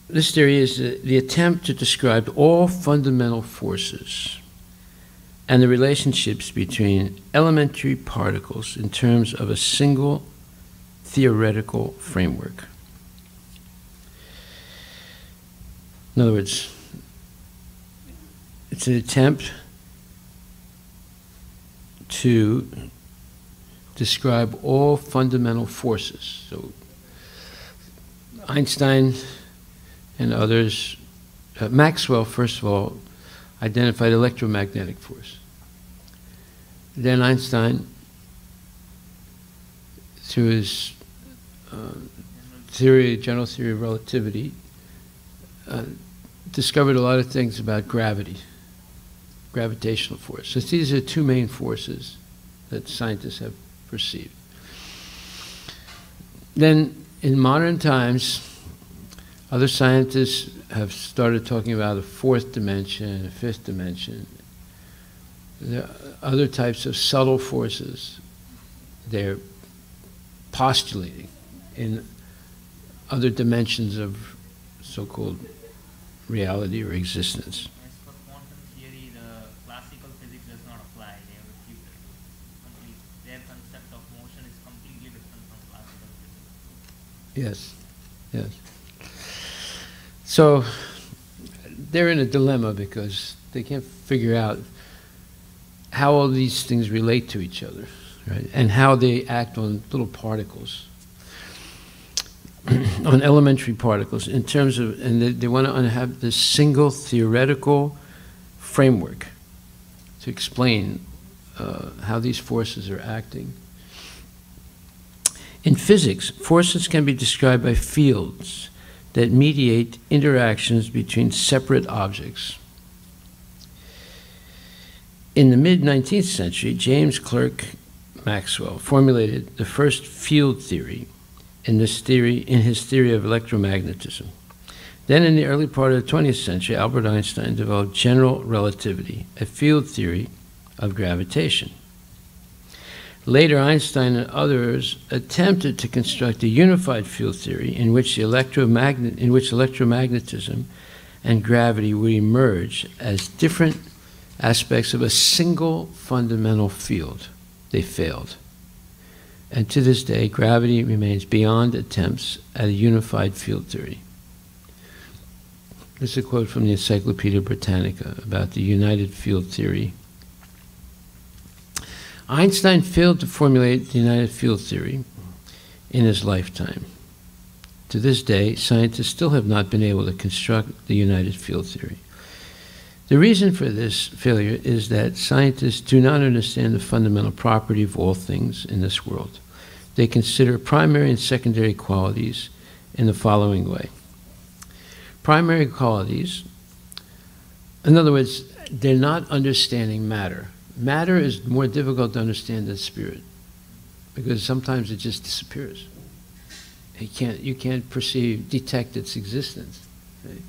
This theory is the attempt to describe all fundamental forces and the relationships between elementary particles in terms of a single theoretical framework. In other words, it's an attempt to describe all fundamental forces. So Einstein and others, Maxwell, first of all, identified electromagnetic force. Then Einstein, through his general theory of relativity, discovered a lot of things about gravity, gravitational force. So these are two main forces that scientists have perceived. Then, in modern times, other scientists have started talking about a fourth dimension, a fifth dimension. There are other types of subtle forces they're postulating in other dimensions of so-called reality or existence. As for quantum theory, the classical physics does not apply. They have refused it. Their concept of motion is completely different from classical physics. Yes, yes. So they're in a dilemma because they can't figure out how all these things relate to each other, right? And how they act on little particles, on elementary particles, in terms of, and they want to have this single theoretical framework to explain how these forces are acting. In physics, forces can be described by fields that mediate interactions between separate objects. In the mid-19th century, James Clerk Maxwell formulated the first field theory in his theory of electromagnetism. Then in the early part of the 20th century, Albert Einstein developed general relativity, a field theory of gravitation. Later, Einstein and others attempted to construct a unified field theory in which electromagnetism and gravity would emerge as different aspects of a single fundamental field. They failed. And to this day, gravity remains beyond attempts at a unified field theory. This is a quote from the Encyclopedia Britannica about the united field theory. Einstein failed to formulate the united field theory in his lifetime. To this day, scientists still have not been able to construct the united field theory. The reason for this failure is that scientists do not understand the fundamental property of all things in this world. They consider primary and secondary qualities in the following way. Primary qualities, in other words, they're not understanding matter. Matter is more difficult to understand than spirit, because sometimes it just disappears. You can't detect its existence. Right?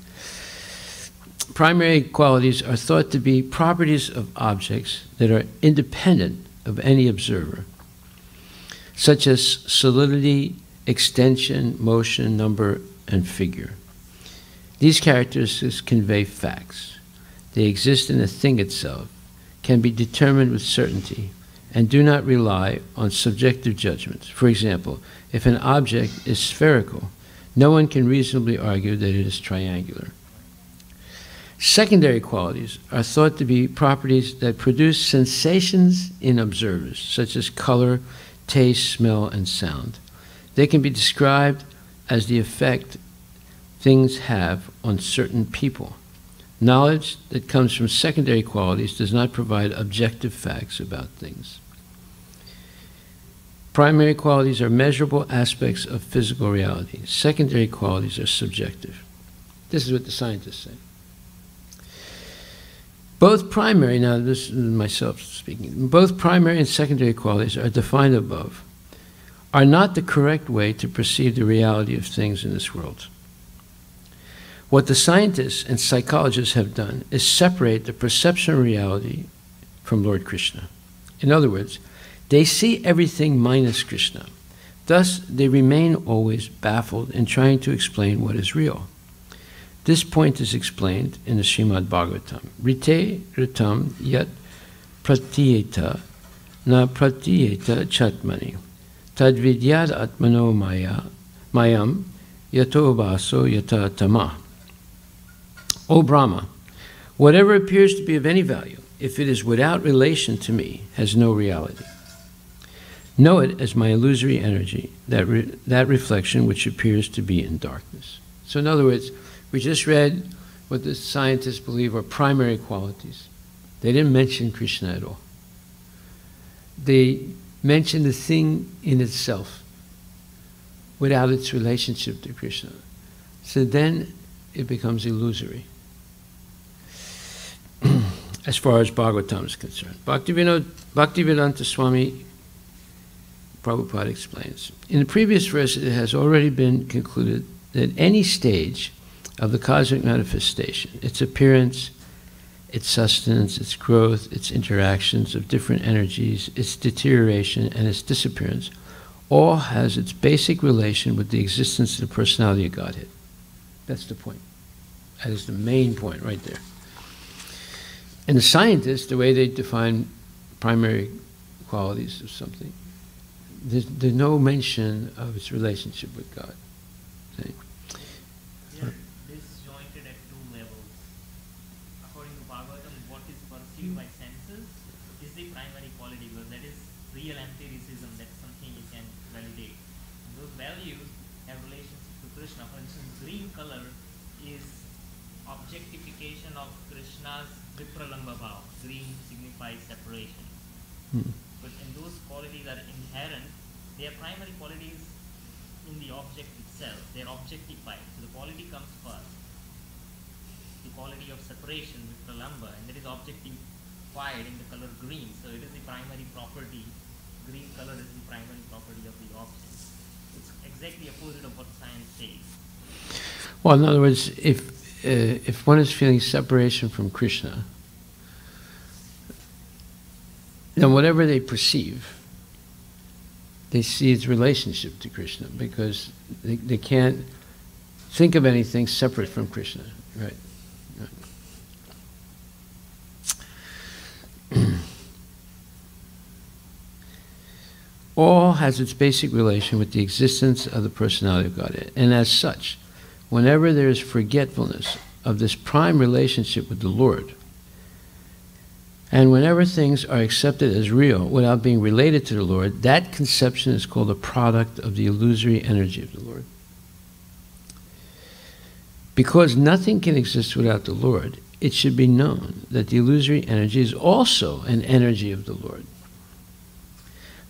Primary qualities are thought to be properties of objects that are independent of any observer, such as solidity, extension, motion, number, and figure. These characteristics convey facts. They exist in the thing itself, can be determined with certainty, and do not rely on subjective judgments. For example, if an object is spherical, no one can reasonably argue that it is triangular. Secondary qualities are thought to be properties that produce sensations in observers, such as color, taste, smell, and sound. They can be described as the effect things have on certain people. Knowledge that comes from secondary qualities does not provide objective facts about things. Primary qualities are measurable aspects of physical reality. Secondary qualities are subjective. This is what the scientists say. Both primary, now this is myself speaking, both primary and secondary qualities are defined above, are not the correct way to perceive the reality of things in this world. What the scientists and psychologists have done is separate the perception of reality from Lord Krishna. In other words, they see everything minus Krishna. Thus, they remain always baffled in trying to explain what is real. This point is explained in the Srimad Bhagavatam. Rite ritam yat pratiyeta na pratiyeta chatmani tadvidyad atmano mayam yato baso yata tama. O Brahma, whatever appears to be of any value, if it is without relation to me, has no reality. Know it as my illusory energy, that reflection which appears to be in darkness. So in other words, we just read what the scientists believe are primary qualities. They didn't mention Krishna at all. They mentioned the thing in itself without its relationship to Krishna. So then it becomes illusory as far as Bhagavatam is concerned. Bhaktivedanta Swami Prabhupada explains, in the previous verse it has already been concluded that any stage of the cosmic manifestation, its appearance, its sustenance, its growth, its interactions of different energies, its deterioration, and its disappearance, all has its basic relation with the existence of the personality of Godhead. That's the point. That is the main point right there. And the scientists, the way they define primary qualities of something, there's no mention of its relationship with God. See? They are disjointed at two levels. According to Bhagavatam, what is perceived by senses is the primary quality, because that is real empiricism, that's something you can validate. And those values have relationship to Krishna. For instance, green color is objectification of Krishna's vipralamba bhava. Green signifies separation. But when those qualities are inherent, their primary qualities in the object itself. They are objectified. So the quality comes first. The quality of separation with pralamba, and that is objectified in the color green. So it is the primary property. Green color is the primary property of the object. It's exactly opposite of what science says. Well, in other words, if one is feeling separation from Krishna, then whatever they perceive, they see its relationship to Krishna, because they can't think of anything separate from Krishna. Right. All has its basic relation with the existence of the personality of Godhead. And as such, whenever there is forgetfulness of this prime relationship with the Lord, and whenever things are accepted as real without being related to the Lord, that conception is called a product of the illusory energy of the Lord. Because nothing can exist without the Lord, it should be known that the illusory energy is also an energy of the Lord.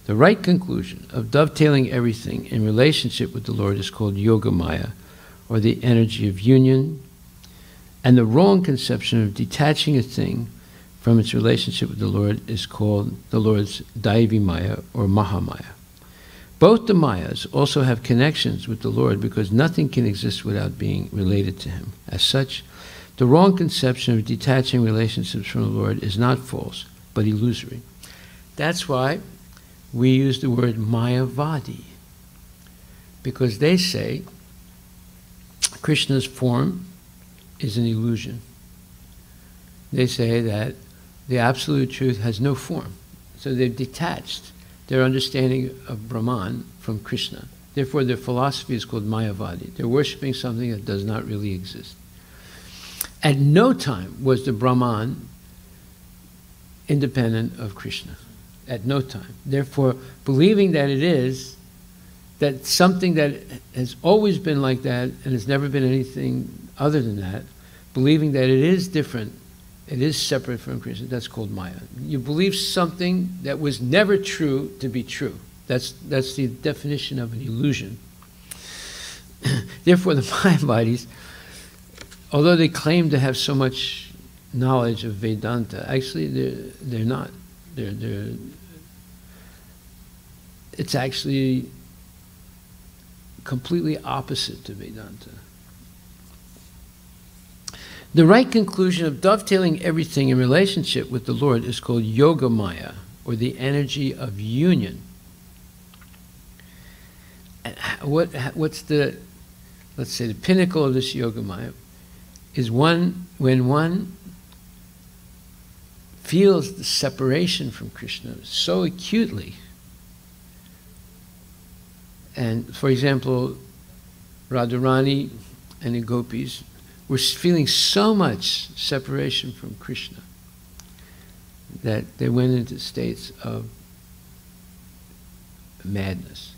The right conclusion of dovetailing everything in relationship with the Lord is called Yoga Maya, or the energy of union, and the wrong conception of detaching a thing from its relationship with the Lord is called the Lord's Daivi Maya or Mahamaya. Both the Mayas also have connections with the Lord, because nothing can exist without being related to Him. As such, the wrong conception of detaching relationships from the Lord is not false, but illusory. That's why we use the word Mayavadi, because they say Krishna's form is an illusion. They say that the absolute truth has no form. So they've detached their understanding of Brahman from Krishna. Therefore, their philosophy is called Mayavadi. They're worshipping something that does not really exist. At no time was the Brahman independent of Krishna. At no time. Therefore, believing that it is, that something that has always been like that and has never been anything other than that, believing that it is different, it is separate from Krishna, that's called Maya. You believe something that was never true to be true. That's the definition of an illusion. Therefore, the Mayavadis, although they claim to have so much knowledge of Vedanta, actually they're not. It's actually completely opposite to Vedanta. The right conclusion of dovetailing everything in relationship with the Lord is called Yoga Maya, or the energy of union. And what's the, let's say, the pinnacle of this Yoga Maya? is when one feels the separation from Krishna so acutely. And for example, Radharani and the gopis were feeling so much separation from Krishna that they went into states of madness.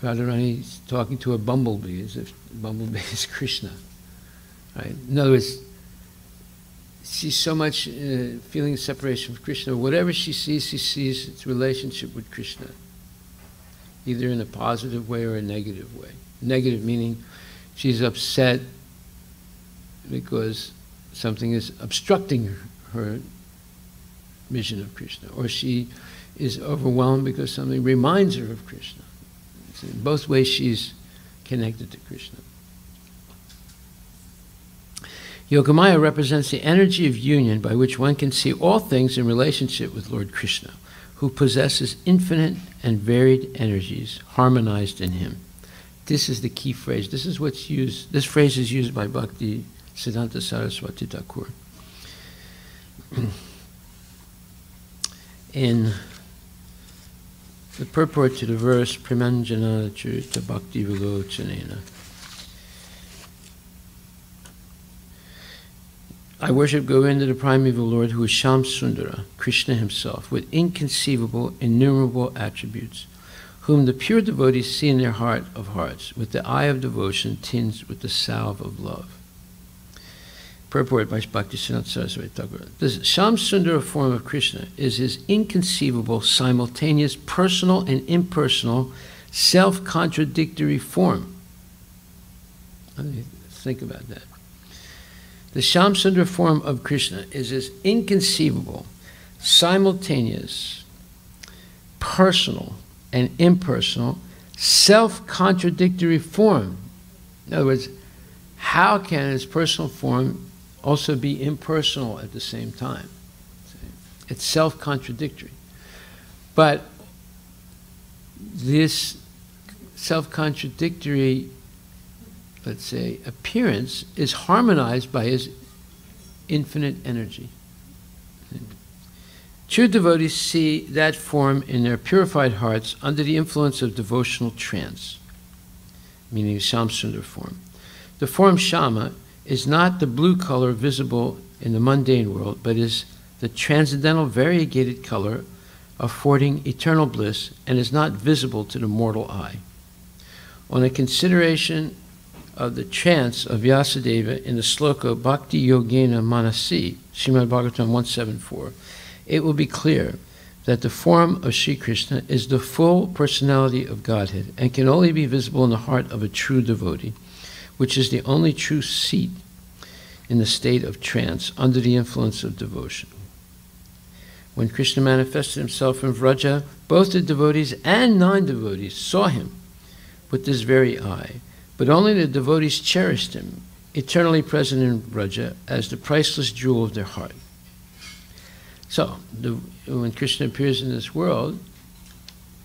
Radharani is talking to a bumblebee as if the bumblebee is Krishna. Right? In other words, she's so much feeling separation from Krishna. Whatever she sees its relationship with Krishna, either in a positive way or a negative way. Negative meaning she's upset because something is obstructing her vision of Krishna, or she is overwhelmed because something reminds her of Krishna. So in both ways she's connected to Krishna. Yogamaya represents the energy of union by which one can see all things in relationship with Lord Krishna, who possesses infinite and varied energies harmonized in him. This is the key phrase. This is what's used. This phrase is used by Bhakti Siddhanta Saraswati Thakur in the purport to the verse Premanjana Churita Bhakti Vilochanena. I worship Govinda, the primeval Lord, who is Sham Sundara, Krishna himself, with inconceivable, innumerable attributes, whom the pure devotees see in their heart of hearts, with the eye of devotion tinged with the salve of love. Purport by Bhakti Siddhanta Saraswati Thakur. The Sham Sundara form of Krishna is his inconceivable, simultaneous, personal and impersonal, self-contradictory form. Think about that. The Sham Sundara form of Krishna is his inconceivable, simultaneous, personal and impersonal, self-contradictory form. In other words, how can his personal form also be impersonal at the same time? It's self-contradictory. But this self-contradictory, let's say, appearance is harmonized by his infinite energy. True devotees see that form in their purified hearts under the influence of devotional trance, meaning Shamsundar form. The form Shama is not the blue color visible in the mundane world, but is the transcendental variegated color affording eternal bliss and is not visible to the mortal eye. On a consideration of the trance of Vyasadeva in the sloka Bhakti Yogena Manasi, Srimad Bhagavatam 174, it will be clear that the form of Sri Krishna is the full personality of Godhead and can only be visible in the heart of a true devotee, which is the only true seat in the state of trance under the influence of devotion. When Krishna manifested himself in Vraja, both the devotees and non-devotees saw him with this very eye, but only the devotees cherished him, eternally present in Vraja, as the priceless jewel of their heart. So, when Krishna appears in this world,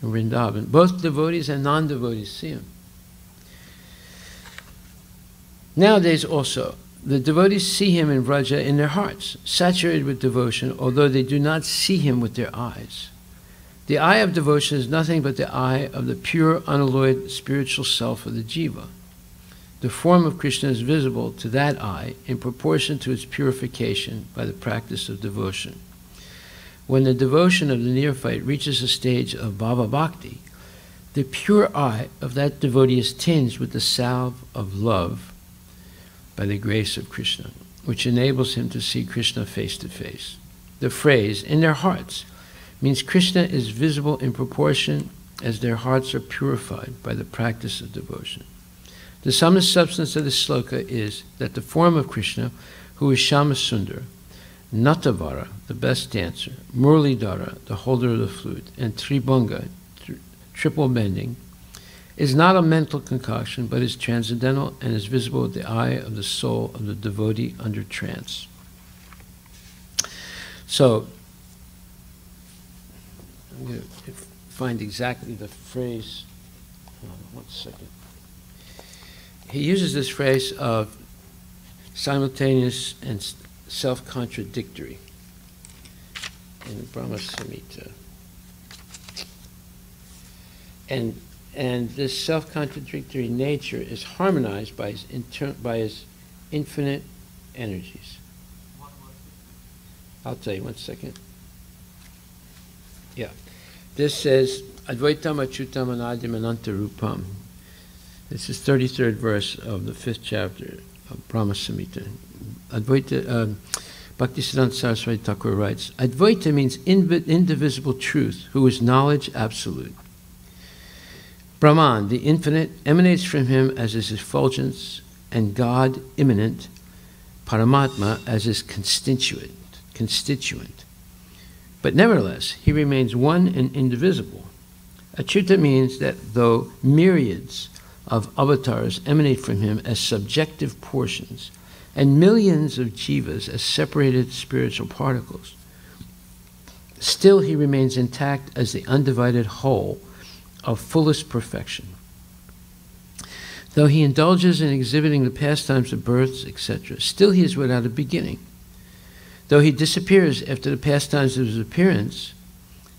in Vrindavan, both devotees and non-devotees see him. Nowadays also, the devotees see him in Vraja in their hearts, saturated with devotion, although they do not see him with their eyes. The eye of devotion is nothing but the eye of the pure, unalloyed spiritual self of the jiva. The form of Krishna is visible to that eye in proportion to its purification by the practice of devotion. When the devotion of the neophyte reaches a stage of bhava bhakti, the pure eye of that devotee is tinged with the salve of love by the grace of Krishna, which enables him to see Krishna face to face. The phrase, in their hearts, means Krishna is visible in proportion as their hearts are purified by the practice of devotion. The sum and substance of this sloka is that the form of Krishna, who is Shamasundar, Natavara, the best dancer, Murlidhara, the holder of the flute, and Tribhanga, triple bending, is not a mental concoction, but is transcendental and is visible with the eye of the soul of the devotee under trance. So, I'm going to find exactly the phrase. One second. He uses this phrase of simultaneous and self-contradictory in the Brahma Samhita. And this self-contradictory nature is harmonized by his infinite energies. I'll tell you one second. Yeah. This says, Advaitam Achyutam Anadim Ananta Rupam. This is 33rd verse of the 5th chapter of Brahma Samhita. Advaita, Bhaktisiddhanta Saraswati Thakur writes, Advaita means indivisible truth, who is knowledge absolute. Brahman, the infinite, emanates from him as his effulgence, and God, immanent, Paramatma, as his constituent. But nevertheless, he remains one and indivisible. Achyuta means that though myriads of avatars emanate from him as subjective portions, and millions of jivas as separated spiritual particles, still he remains intact as the undivided whole of fullest perfection. Though he indulges in exhibiting the pastimes of births, etc., still he is without a beginning. Though he disappears after the pastimes of his appearance,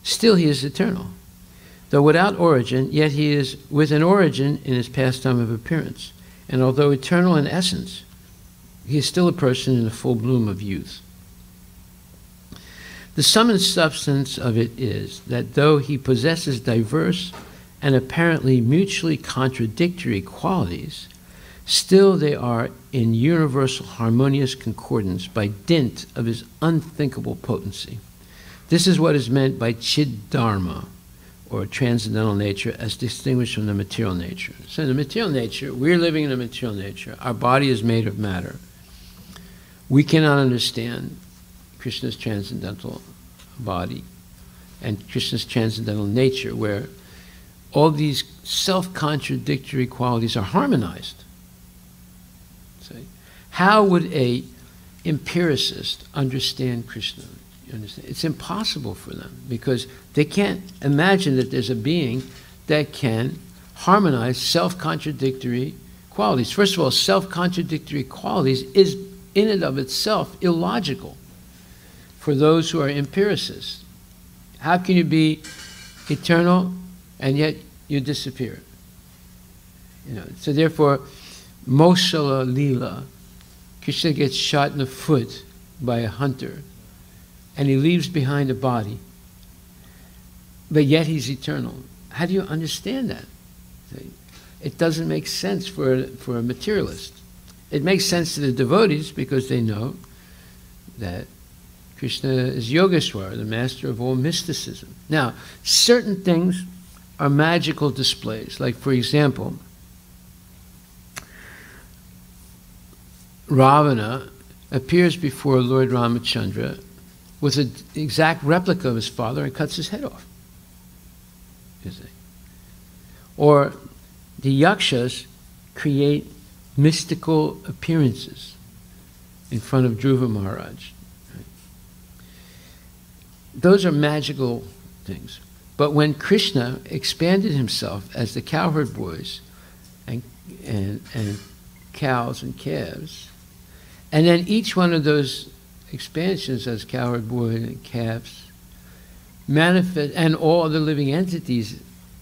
still he is eternal. Though without origin, yet he is with an origin in his pastime of appearance. And although eternal in essence, he is still a person in the full bloom of youth. The sum and substance of it is that though he possesses diverse and apparently mutually contradictory qualities, still they are in universal harmonious concordance by dint of his unthinkable potency. This is what is meant by Chid-dharma, or transcendental nature, as distinguished from the material nature. So in the material nature, we're living in a material nature. Our body is made of matter. We cannot understand Krishna's transcendental body and Krishna's transcendental nature, where all these self-contradictory qualities are harmonized. See? How would a empiricist understand Krishna? You understand? It's impossible for them, because they can't imagine that there's a being that can harmonize self-contradictory qualities. First of all, self-contradictory qualities is in and of itself illogical for those who are empiricists. How can you be eternal and yet you disappear? You know, so therefore, Moshala Lila, Krishna gets shot in the foot by a hunter, and he leaves behind a body, but yet he's eternal. How do you understand that? It doesn't make sense for a materialist. It makes sense to the devotees, because they know that Krishna is Yogeshwara, the master of all mysticism. Now, certain things are magical displays. Like, for example, Ravana appears before Lord Ramachandra with an exact replica of his father and cuts his head off. You see? Or the yakshas create mystical appearances in front of Dhruva Maharaj. Right? Those are magical things. But when Krishna expanded himself as the cowherd boys and cows and calves, and then each one of those expansions as cowherd boy and calves manifest, and all the living entities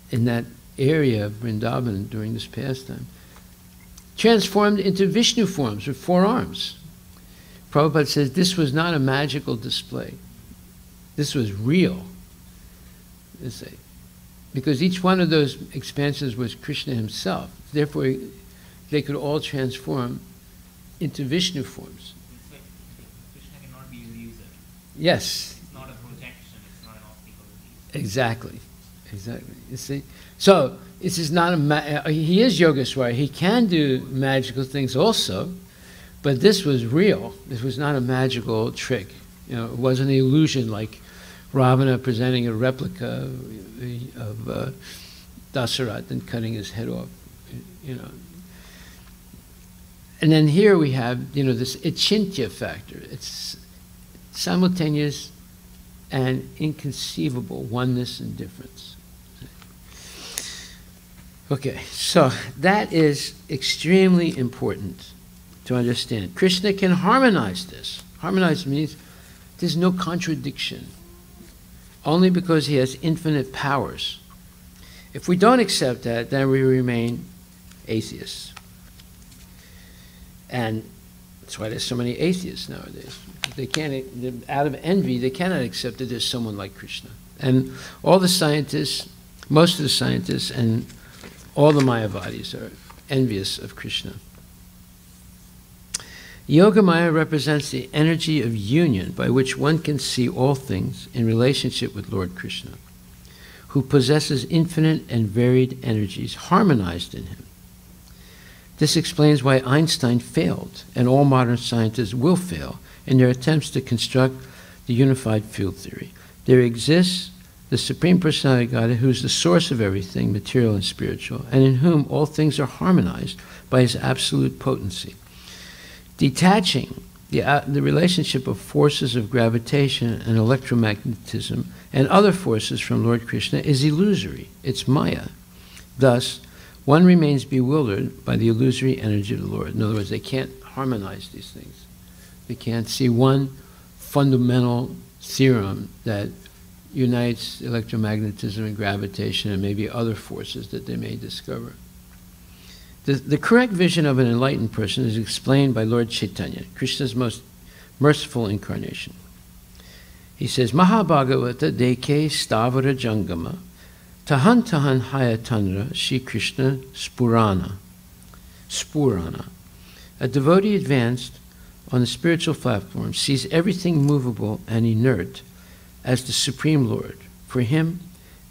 in that area of Vrindavan during this pastime, transformed into Vishnu forms with 4 arms. Prabhupada says this was not a magical display. This was real. Because each one of those expansions was Krishna himself. Therefore, they could all transform into Vishnu forms. Krishna cannot be a user. Yes. It's not a projection, it's not an optical illusion. Exactly. Exactly. You see? So, this is not he is Yogeshwara. He can do magical things also, but this was real. This was not a magical trick. You know, it wasn't an illusion like Ravana presenting a replica of Dasarat and cutting his head off. You know. And then here we have, you know, this achintya factor. It's simultaneous and inconceivable oneness and difference. Okay, so that is extremely important to understand. Krishna can harmonize this. Harmonize means there's no contradiction, only because he has infinite powers. If we don't accept that, then we remain atheists. And that's why there's so many atheists nowadays. They can't, out of envy, they cannot accept that there's someone like Krishna. And all the scientists, most of the scientists, and all the Mayavadis are envious of Krishna. Yogamaya represents the energy of union by which one can see all things in relationship with Lord Krishna, who possesses infinite and varied energies harmonized in him. This explains why Einstein failed, and all modern scientists will fail in their attempts to construct the unified field theory. There exists the Supreme Personality of Godhead, who is the source of everything, material and spiritual, and in whom all things are harmonized by his absolute potency. Detaching the relationship of forces of gravitation and electromagnetism and other forces from Lord Krishna is illusory. It's Maya. Thus, one remains bewildered by the illusory energy of the Lord. In other words, they can't harmonize these things. They can't see one fundamental theorem that unites electromagnetism and gravitation and maybe other forces that they may discover. The correct vision of an enlightened person is explained by Lord Chaitanya, Krishna's most merciful incarnation. He says, Mahabhagavata deke stavara jangama tahan tahan hayatandra Shri Krishna spurana. A devotee advanced on the spiritual platform sees everything movable and inert as the Supreme Lord. For him,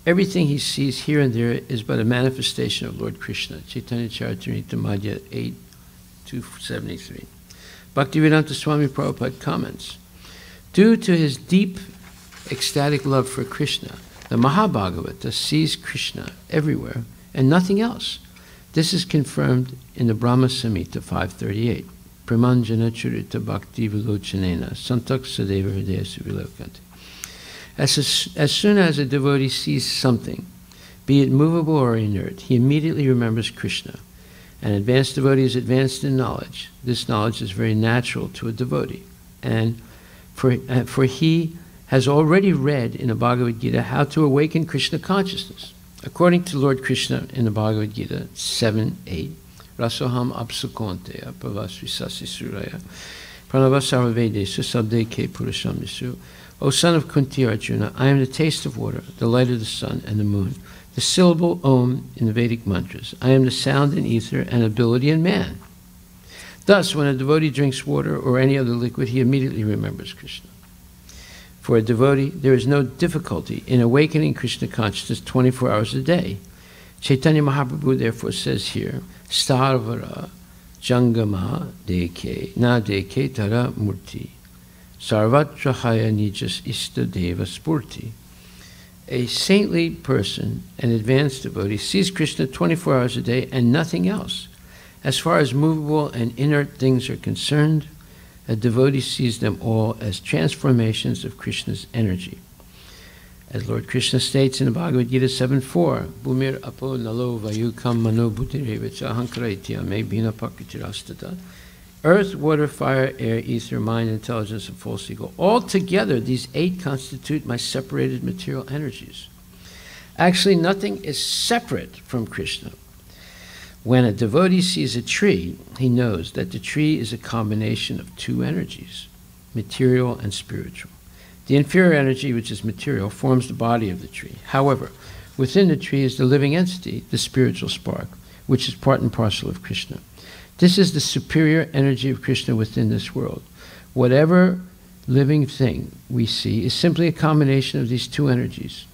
everything he sees here and there is but a manifestation of Lord Krishna. Chaitanya Charitamrita Madhya 8, 273. Bhaktivedanta Swami Prabhupada comments, due to his deep ecstatic love for Krishna, the Mahabhagavata sees Krishna everywhere and nothing else. This is confirmed in the Brahma Samhita 538. Pramanjana Churita Bhakti Vilochanena Santak Sadeva Hridaya Suvilokanti. As soon as a devotee sees something, be it movable or inert, he immediately remembers Krishna. An advanced devotee is advanced in knowledge. This knowledge is very natural to a devotee. And for he has already read in the Bhagavad Gita how to awaken Krishna consciousness. According to Lord Krishna in the Bhagavad Gita 7:8, Rasoham apsukonteya pavasvisasi suraya pranavasarvavedesu sabdeke purusham nisu. O son of Kunti Arjuna, I am the taste of water, the light of the sun and the moon, the syllable Om in the Vedic mantras. I am the sound in ether and ability in man. Thus, when a devotee drinks water or any other liquid, he immediately remembers Krishna. For a devotee, there is no difficulty in awakening Krishna consciousness 24 hours a day. Chaitanya Mahaprabhu therefore says here, Starvara Jangama Deke Na Deke Tara Murti Sarvatra Haya Nijas Ista Deva Spurti. A saintly person, an advanced devotee, sees Krishna 24 hours a day and nothing else. As far as movable and inert things are concerned, a devotee sees them all as transformations of Krishna's energy. As Lord Krishna states in the Bhagavad Gita 7:4, Bhumir apo nalo vayukam mano buddhirevicha ahankaritya me bina pakritirastata. Earth, water, fire, air, ether, mind, intelligence, and false ego. All together, these 8 constitute my separated material energies. Actually, nothing is separate from Krishna. When a devotee sees a tree, he knows that the tree is a combination of 2 energies, material and spiritual. The inferior energy, which is material, forms the body of the tree. However, within the tree is the living entity, the spiritual spark, which is part and parcel of Krishna. This is the superior energy of Krishna within this world. Whatever living thing we see is simply a combination of these 2 energies.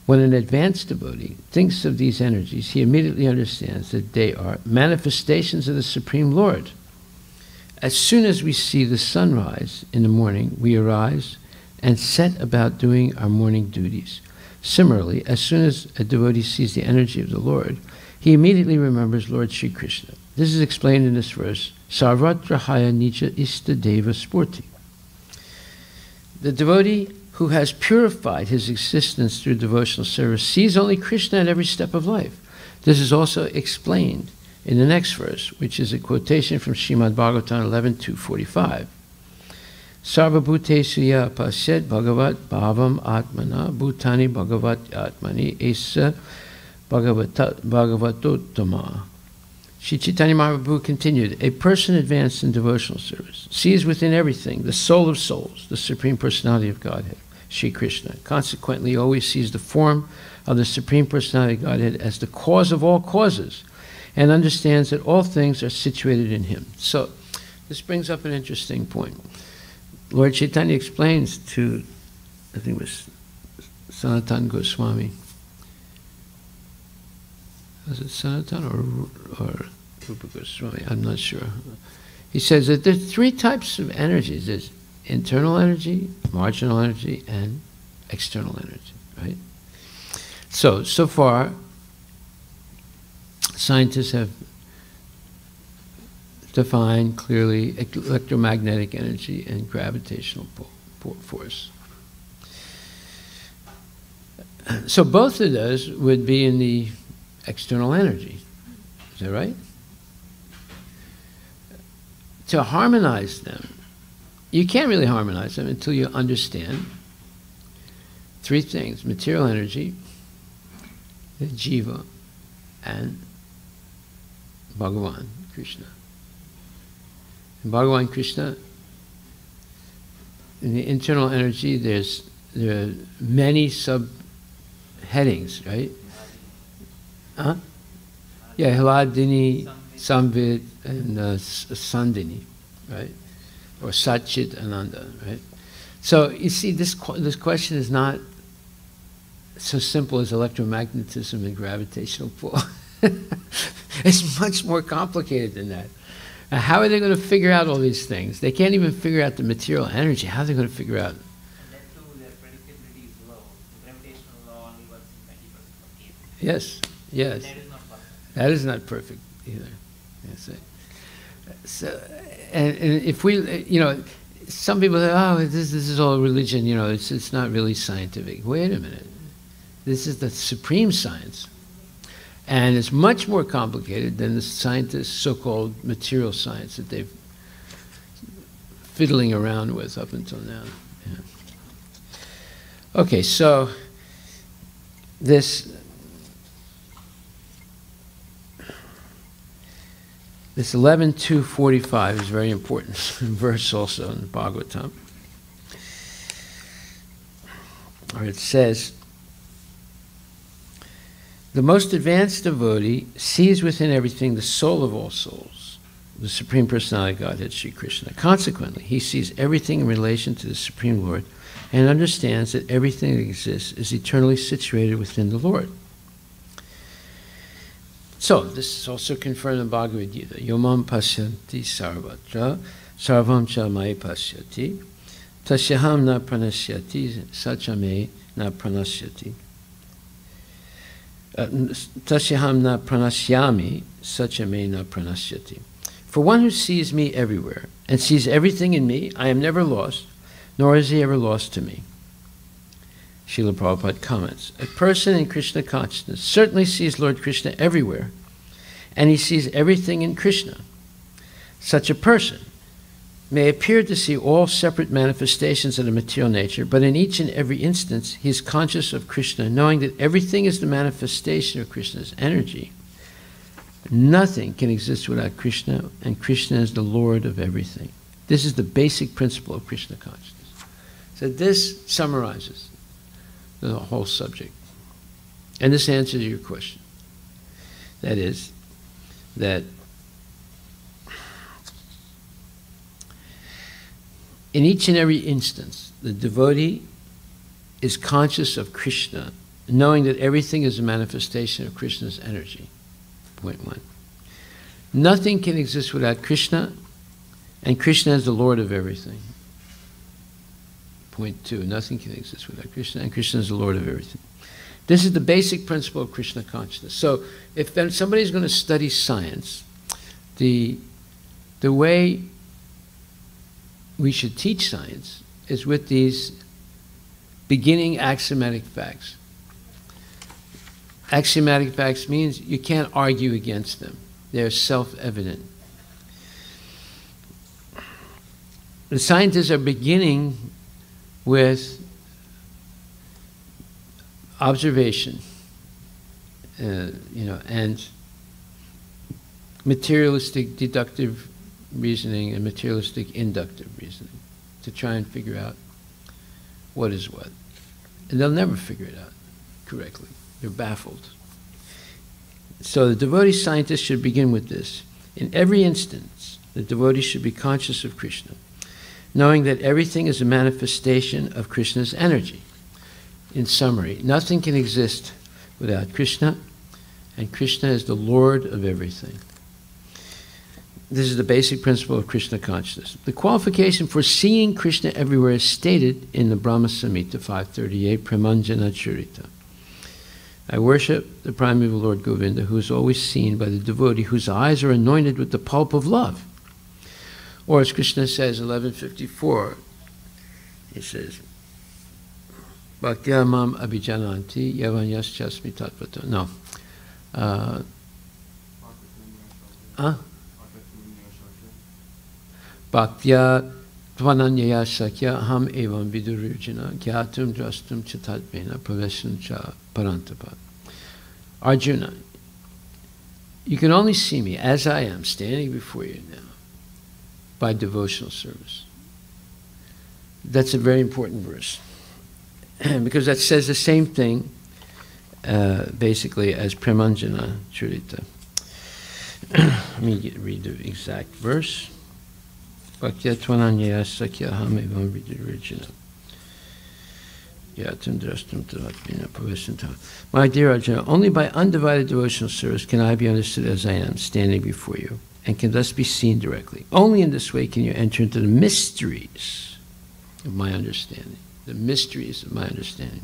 When an advanced devotee thinks of these energies, he immediately understands that they are manifestations of the Supreme Lord. As soon as we see the sunrise in the morning, we arise and set about doing our morning duties. Similarly, as soon as a devotee sees the energy of the Lord, he immediately remembers Lord Sri Krishna. This is explained in this verse, Sarvatra Haya Nija Ista Deva Spurti. The devotee who has purified his existence through devotional service sees only Krishna at every step of life. This is also explained in the next verse, which is a quotation from Srimad Bhagavatam 11.245. Sarva bhuteshu ya pasyat bhagavat bhavam atmana bhutani bhagavat atmani esa bhagavatottama. Sri Chaitanya Mahaprabhu continued, a person advanced in devotional service sees within everything the soul of souls, the Supreme Personality of Godhead, Sri Krishna. Consequently, always sees the form of the Supreme Personality of Godhead as the cause of all causes, and understands that all things are situated in him. So, this brings up an interesting point. Lord Chaitanya explains to, I think it was Sanatana Goswami. Was it Sanatana or Rupa Goswami? I'm not sure. He says that there are three types of energies. There's internal energy, marginal energy, and external energy, right? So far, scientists have defined clearly electromagnetic energy and gravitational force. So both of those would be in the external energy. Is that right? To harmonize them, you can't really harmonize them until you understand three things: material energy, the jiva, and Bhagavan, Krishna. In Bhagavan Krishna, in the internal energy, there are many sub-headings, right? Huh? Yeah, Hladini, Samvid, and Sandini, right? Or Satchit Ananda, right? So you see, this question is not so simple as electromagnetism and gravitational pull. It's much more complicated than that. Now, how are they going to figure out all these things? They can't even figure out the material energy. How are they going to figure out? And then too, their predictability is low. The gravitational law only works in 20% of cases. Yes, yes. That is not perfect. That is not perfect either. Yes. So, and if we, some people say, oh, this is all religion, it's not really scientific. Wait a minute. This is the supreme science. And it's much more complicated than the scientists' so-called material science that they've fiddling around with up until now. Yeah. Okay, so this 11.245 is very important verse also in the Bhagavatam. Or it says, the most advanced devotee sees within everything the soul of all souls, the Supreme Personality of Godhead, Sri Krishna. Consequently, he sees everything in relation to the Supreme Lord and understands that everything that exists is eternally situated within the Lord. So, this is also confirmed in Bhagavad Gita. Yomam pasyanti sarvatra sarvam cha mai pasyati tasyaham na pranasyati sachame na pranasyati. Tasyaham na pranasyami sachame na pranasyati. For one who sees me everywhere and sees everything in me, I am never lost, nor is he ever lost to me. Srila Prabhupada comments, a person in Krishna consciousness certainly sees Lord Krishna everywhere, and he sees everything in Krishna. Such a person may appear to see all separate manifestations of the material nature, but in each and every instance he is conscious of Krishna, knowing that everything is the manifestation of Krishna's energy. Nothing can exist without Krishna, and Krishna is the Lord of everything. This is the basic principle of Krishna consciousness. So this summarizes the whole subject. And this answers your question. That is, that in each and every instance, the devotee is conscious of Krishna, knowing that everything is a manifestation of Krishna's energy. Point one. Nothing can exist without Krishna, and Krishna is the Lord of everything. Point two. Nothing can exist without Krishna, and Krishna is the Lord of everything. This is the basic principle of Krishna consciousness. So, if somebody's going to study science, the way we should teach science is with these beginning axiomatic facts. Axiomatic facts means you can't argue against them. They're self-evident. The scientists are beginning with observation, and materialistic deductive reasoning and materialistic inductive reasoning to try and figure out what is what. And they'll never figure it out correctly. They're baffled. So the devotee scientist should begin with this. In every instance, the devotee should be conscious of Krishna, knowing that everything is a manifestation of Krishna's energy. In summary, nothing can exist without Krishna, and Krishna is the Lord of everything. This is the basic principle of Krishna consciousness. The qualification for seeing Krishna everywhere is stated in the Brahma Samhita 538, Premanjana Charita. I worship the primeval Lord Govinda, who is always seen by the devotee whose eyes are anointed with the pulp of love. Or as Krishna says, 1154, he says, Bhaktya mam abhijananti yavanyas chasmi tatvato. No. Bhaktya tvananyaya sakya ham evam vidurujana gyatum drastum chatatmena pravesam cha parantapa. Arjuna, you can only see me as I am, standing before you now, by devotional service. That's a very important verse, because that says the same thing, basically, as Premanjana Charita. Let me read the exact verse. Bhaktya tvananyaya sakya ham evam vidurujana. My dear Arjuna, only by undivided devotional service can I be understood as I am, standing before you, and can thus be seen directly. Only in this way can you enter into the mysteries of my understanding. The mysteries of my understanding.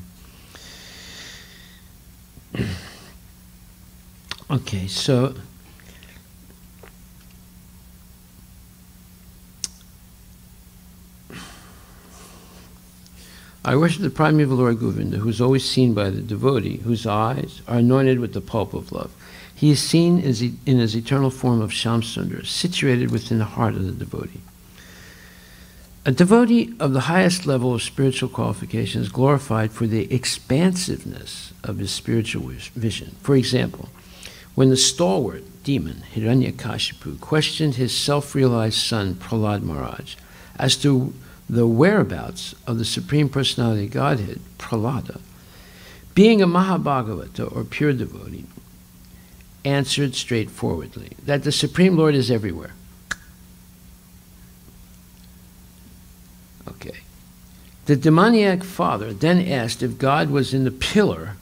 Okay, so I worship the primeval Lord Govinda, who is always seen by the devotee, whose eyes are anointed with the pulp of love. He is seen in his eternal form of Shamsundar, situated within the heart of the devotee. A devotee of the highest level of spiritual qualification is glorified for the expansiveness of his spiritual vision. For example, when the stalwart demon Hiranyakashipu questioned his self-realized son Prahlad Maharaj as to the whereabouts of the Supreme Personality of Godhead, Prahlada, being a Mahabhagavata or pure devotee, answered straightforwardly that the Supreme Lord is everywhere. Okay. The demoniac father then asked if God was in the pillar,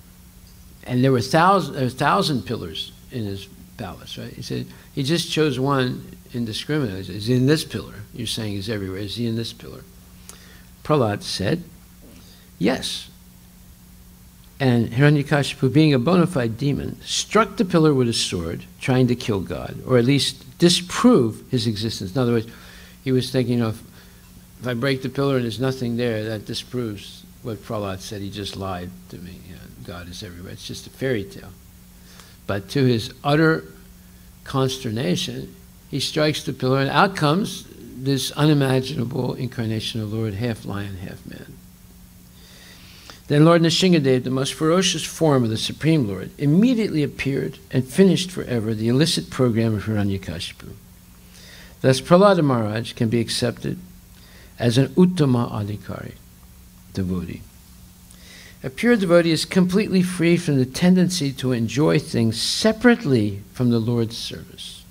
and there were 1,000 pillars in his palace, right? He said, he just chose one indiscriminately. He said, is he in this pillar? You're saying he's everywhere. Is he in this pillar? Prahlad said, yes. And Hiranyakashipu, being a bona fide demon, struck the pillar with his sword, trying to kill God, or at least disprove his existence. In other words, he was thinking, if I break the pillar and there's nothing there, that disproves what Prahlad said. He just lied to me. God is everywhere. It's just a fairy tale. But to his utter consternation, he strikes the pillar, and out comes this unimaginable incarnation of Lord, half lion, half man. Then Lord Nrsingadev, the most ferocious form of the Supreme Lord, immediately appeared and finished forever the illicit program of Hiranyakashipu. Thus Prahlada Maharaj can be accepted as an Uttama Adhikari, devotee. A pure devotee is completely free from the tendency to enjoy things separately from the Lord's service.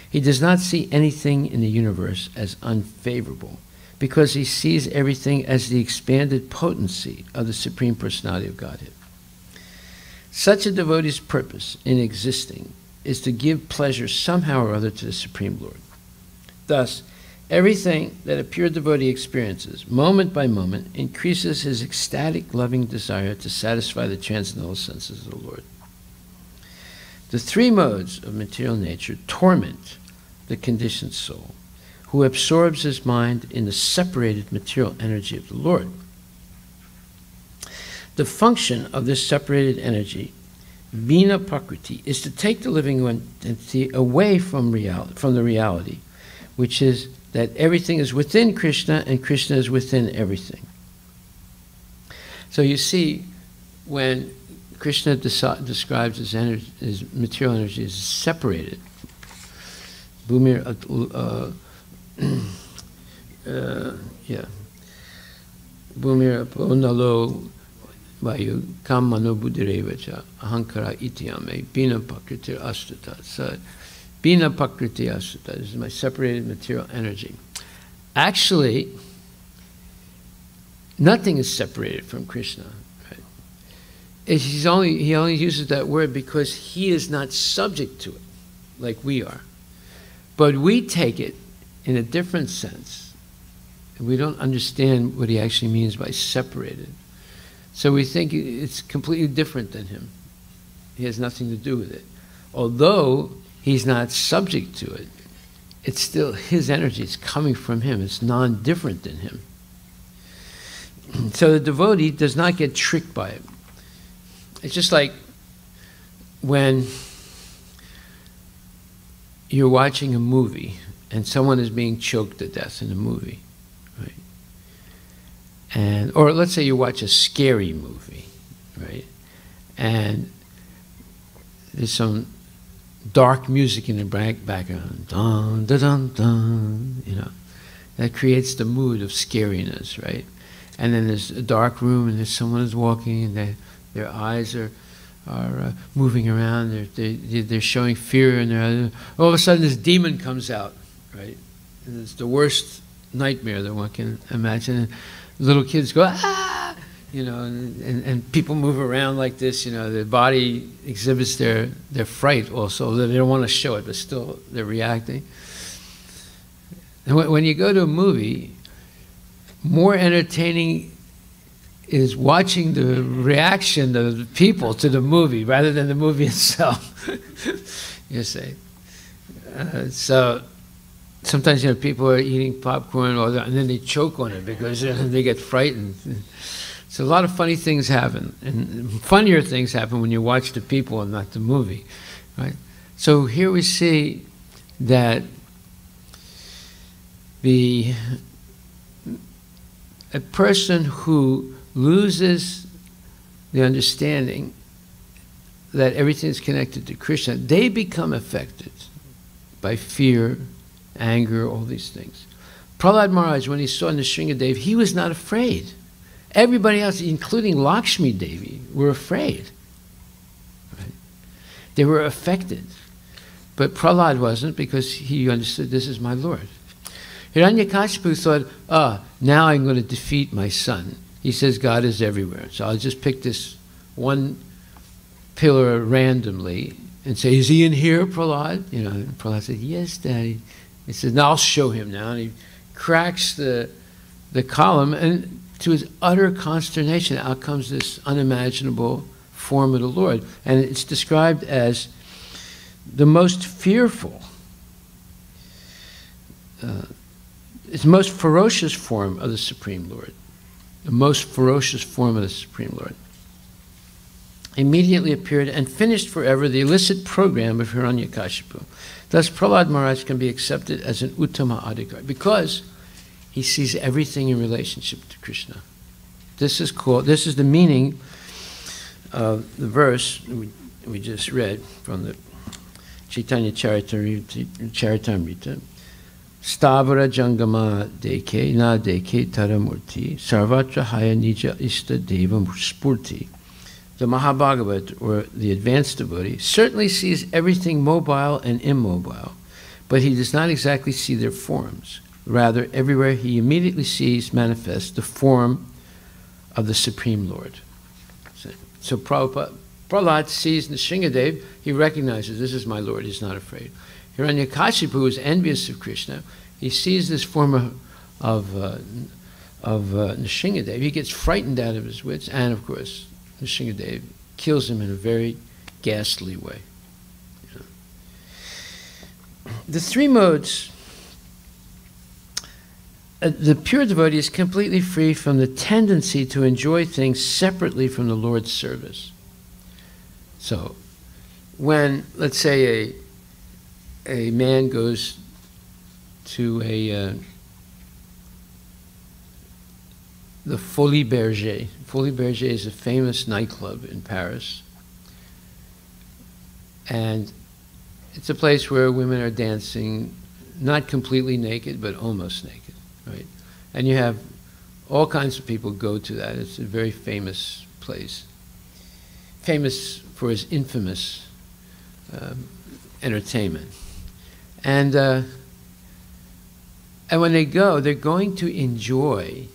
He does not see anything in the universe as unfavorable, because he sees everything as the expanded potency of the Supreme Personality of Godhead. Such a devotee's purpose in existing is to give pleasure somehow or other to the Supreme Lord. Thus, everything that a pure devotee experiences, moment by moment, increases his ecstatic, loving desire to satisfy the transcendental senses of the Lord. The three modes of material nature torment the conditioned soul, who absorbs his mind in the separated material energy of the Lord. The function of this separated energy Vina Prakriti, is to take the living entity away from the reality, which is that everything is within Krishna and Krishna is within everything. So you see, when Krishna describes his material energy as separated, Bhumir Aponnalo Vayu Kam Mano Buddhirevacha Ahankara Ityame Bina Pakritir Astuta. So Bina Pakriti Astuta, this is my separated material energy. Actually, nothing is separated from Krishna. Right? He only uses that word because he is not subject to it, like we are. But we take it in a different sense. We don't understand what he actually means by separated. So we think it's completely different than him. He has nothing to do with it. Although he's not subject to it, it's still his energy. It's coming from him. It's non-different than him. So the devotee does not get tricked by it. It's just like when you're watching a movie and someone is being choked to death in a movie, right? Or let's say you watch a scary movie, right? And there's some dark music in the background, dun, dun, dun, dun, you know. That creates the mood of scariness, right? And then there's a dark room and there's someone who's walking and their eyes are moving around, they're showing fear, and all of a sudden this demon comes out, right? And it's the worst nightmare that one can imagine. And little kids go, ah! You know, and people move around like this, you know, their body exhibits their fright also. They don't want to show it, but still they're reacting. And when you go to a movie, more entertaining is watching the reaction of the people to the movie rather than the movie itself. You see. So sometimes, you know, people are eating popcorn and then they choke on it because they get frightened. So a lot of funny things happen, and funnier things happen when you watch the people and not the movie, right? So here we see that a person who loses the understanding that everything is connected to Krishna, they become affected by fear, anger, all these things. Prahlad Maharaj, when he saw Nrsingadev, he was not afraid. Everybody else, including Lakshmi Devi, were afraid. Right? They were affected. But Prahlad wasn't, because he understood, this is my Lord. Hiranyakashipu thought, now I'm going to defeat my son. He says God is everywhere. So I'll just pick this one pillar randomly and say, is he in here, Prahlad? You know, and Prahlad said, yes, Daddy. He says, now I'll show him now. And he cracks the column, and to his utter consternation, out comes this unimaginable form of the Lord. And it's described as the most fearful, it's the most ferocious form of the Supreme Lord. The most ferocious form of the Supreme Lord. Immediately appeared and finished forever the illicit program of Hiranyakashipu. Thus, Prahlad Maharaj can be accepted as an Uttama Adhikar because he sees everything in relationship to Krishna. This is the meaning of the verse we just read from the Chaitanya Charitamrita. Stavara Jangama Deke Na Deke Taramurti Sarvatra Haya Nija Ista Deva Spurti. The Mahabhagavat, or the advanced devotee, certainly sees everything mobile and immobile, but he does not exactly see their forms. Rather, everywhere he immediately sees manifest the form of the Supreme Lord. So Prahlad sees Nrsingadev, he recognizes, this is my Lord, he's not afraid. Hiranyakashipu is envious of Krishna. He sees this form of Nrsingadev. He gets frightened out of his wits, and of course, Nrsingadev kills him in a very ghastly way. You know. The three modes, the pure devotee is completely free from the tendency to enjoy things separately from the Lord's service. So, when, let's say, a man goes to the Folie Bergère. Folie Bergère is a famous nightclub in Paris. And it's a place where women are dancing, not completely naked, but almost naked, right? And you have all kinds of people go to that. It's a very famous place. Famous for its infamous entertainment. And when they go, they're going to enjoy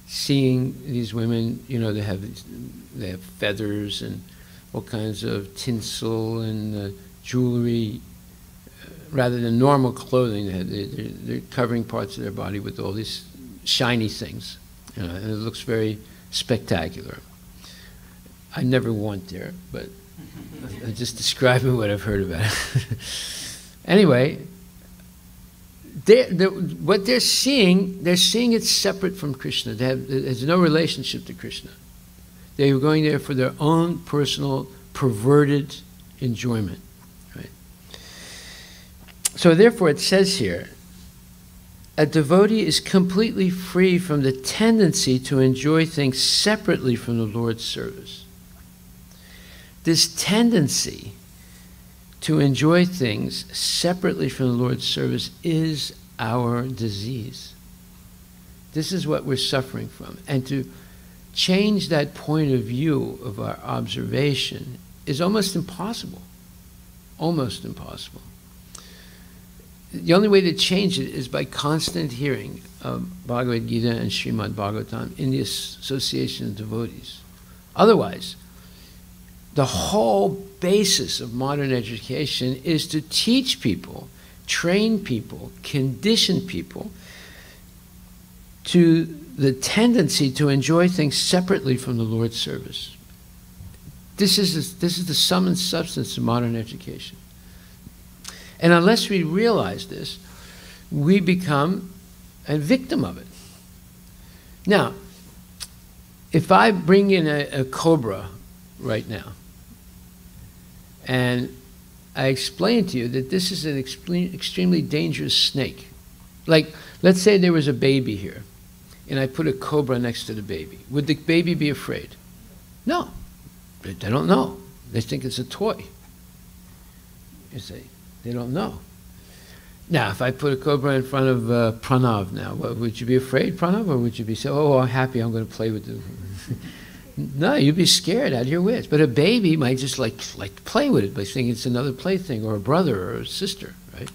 seeing these women. You know, they have feathers and all kinds of tinsel and jewelry, rather than normal clothing. They're covering parts of their body with all these shiny things, you know, and it looks very spectacular. I never went there, but I'm just describing what I've heard about it. Anyway, what they're seeing it separate from Krishna. There's no relationship to Krishna. They were going there for their own personal, perverted enjoyment. Right? So therefore it says here, a devotee is completely free from the tendency to enjoy things separately from the Lord's service. This tendency to enjoy things separately from the Lord's service is our disease. This is what we're suffering from. And to change that point of view of our observation is almost impossible. Almost impossible. The only way to change it is by constant hearing of Bhagavad Gita and Srimad Bhagavatam in the association of devotees. Otherwise, the whole basis of modern education is to teach people, train people, condition people to the tendency to enjoy things separately from the Lord's service. This is the sum and substance of modern education. And unless we realize this, we become a victim of it. Now, if I bring in a cobra right now, and I explain to you that this is an extremely dangerous snake. Like, let's say there was a baby here, and I put a cobra next to the baby. Would the baby be afraid? No. They don't know. They think it's a toy. You see, they don't know. Now, if I put a cobra in front of Pranav now, would you be afraid, Pranav, or would you be so, oh, I'm happy, I'm going to play with the... No, you'd be scared out of your wits. But a baby might just like to play with it by thinking it's another plaything, or a brother or a sister, right?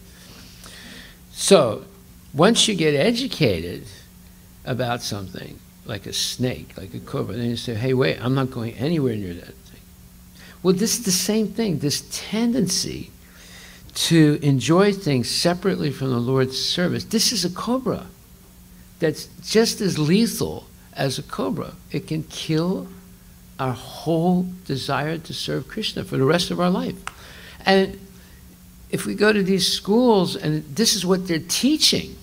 So, once you get educated about something, like a snake, like a cobra, then you say, hey, wait, I'm not going anywhere near that thing. Well, this is the same thing, this tendency to enjoy things separately from the Lord's service. This is a cobra that's just as lethal as a cobra. It can kill our whole desire to serve Krishna for the rest of our life. And if we go to these schools and this is what they're teaching,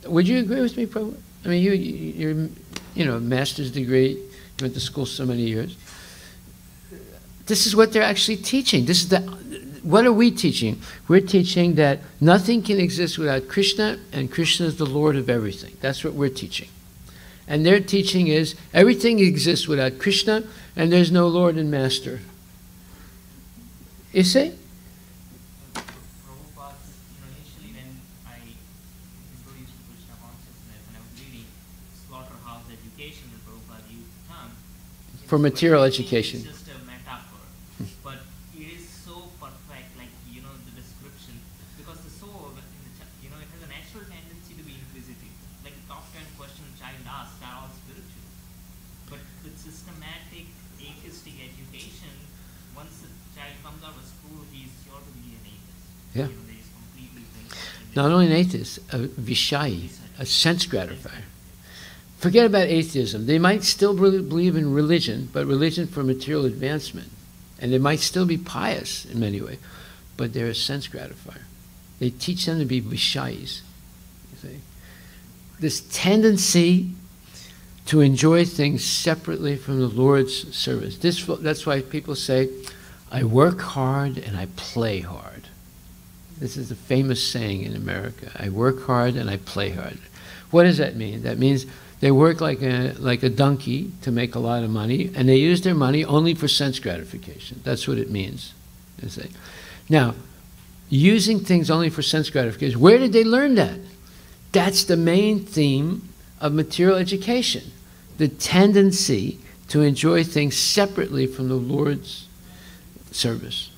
would you agree with me, Prabhu? I mean, you're master's degree, you went to school so many years. This is what they're actually teaching. This is what are we teaching? We're teaching that nothing can exist without Krishna, and Krishna is the Lord of everything. That's what we're teaching. And their teaching is everything exists without Krishna, and there's no Lord and Master. You see? Prabhupada, initially when I introduced Krishna consciousness and I was reading Slaughterhouse Education in Prabhupada used the term. For material education. It's just a metaphor. But it is so perfect, like, the description. Because the soul, it has a natural tendency to be inquisitive. Like the top 10 questions a child asks are all spiritual. But with systematic atheistic education, once the child comes out of school, he's sure to be an atheist. Yeah. He's completely Not only an atheist, a Vishayi, a sense gratifier. Forget about atheism. They might still believe in religion, but religion for material advancement. And they might still be pious in many ways, but they're a sense gratifier. They teach them to be Vishayis. You see? This tendency to enjoy things separately from the Lord's service. That's why people say, I work hard and I play hard. This is a famous saying in America. I work hard and I play hard. What does that mean? That means they work like a donkey to make a lot of money, and they use their money only for sense gratification. That's what it means. Now, using things only for sense gratification, where did they learn that? That's the main theme of material education. The tendency to enjoy things separately from the Lord's service.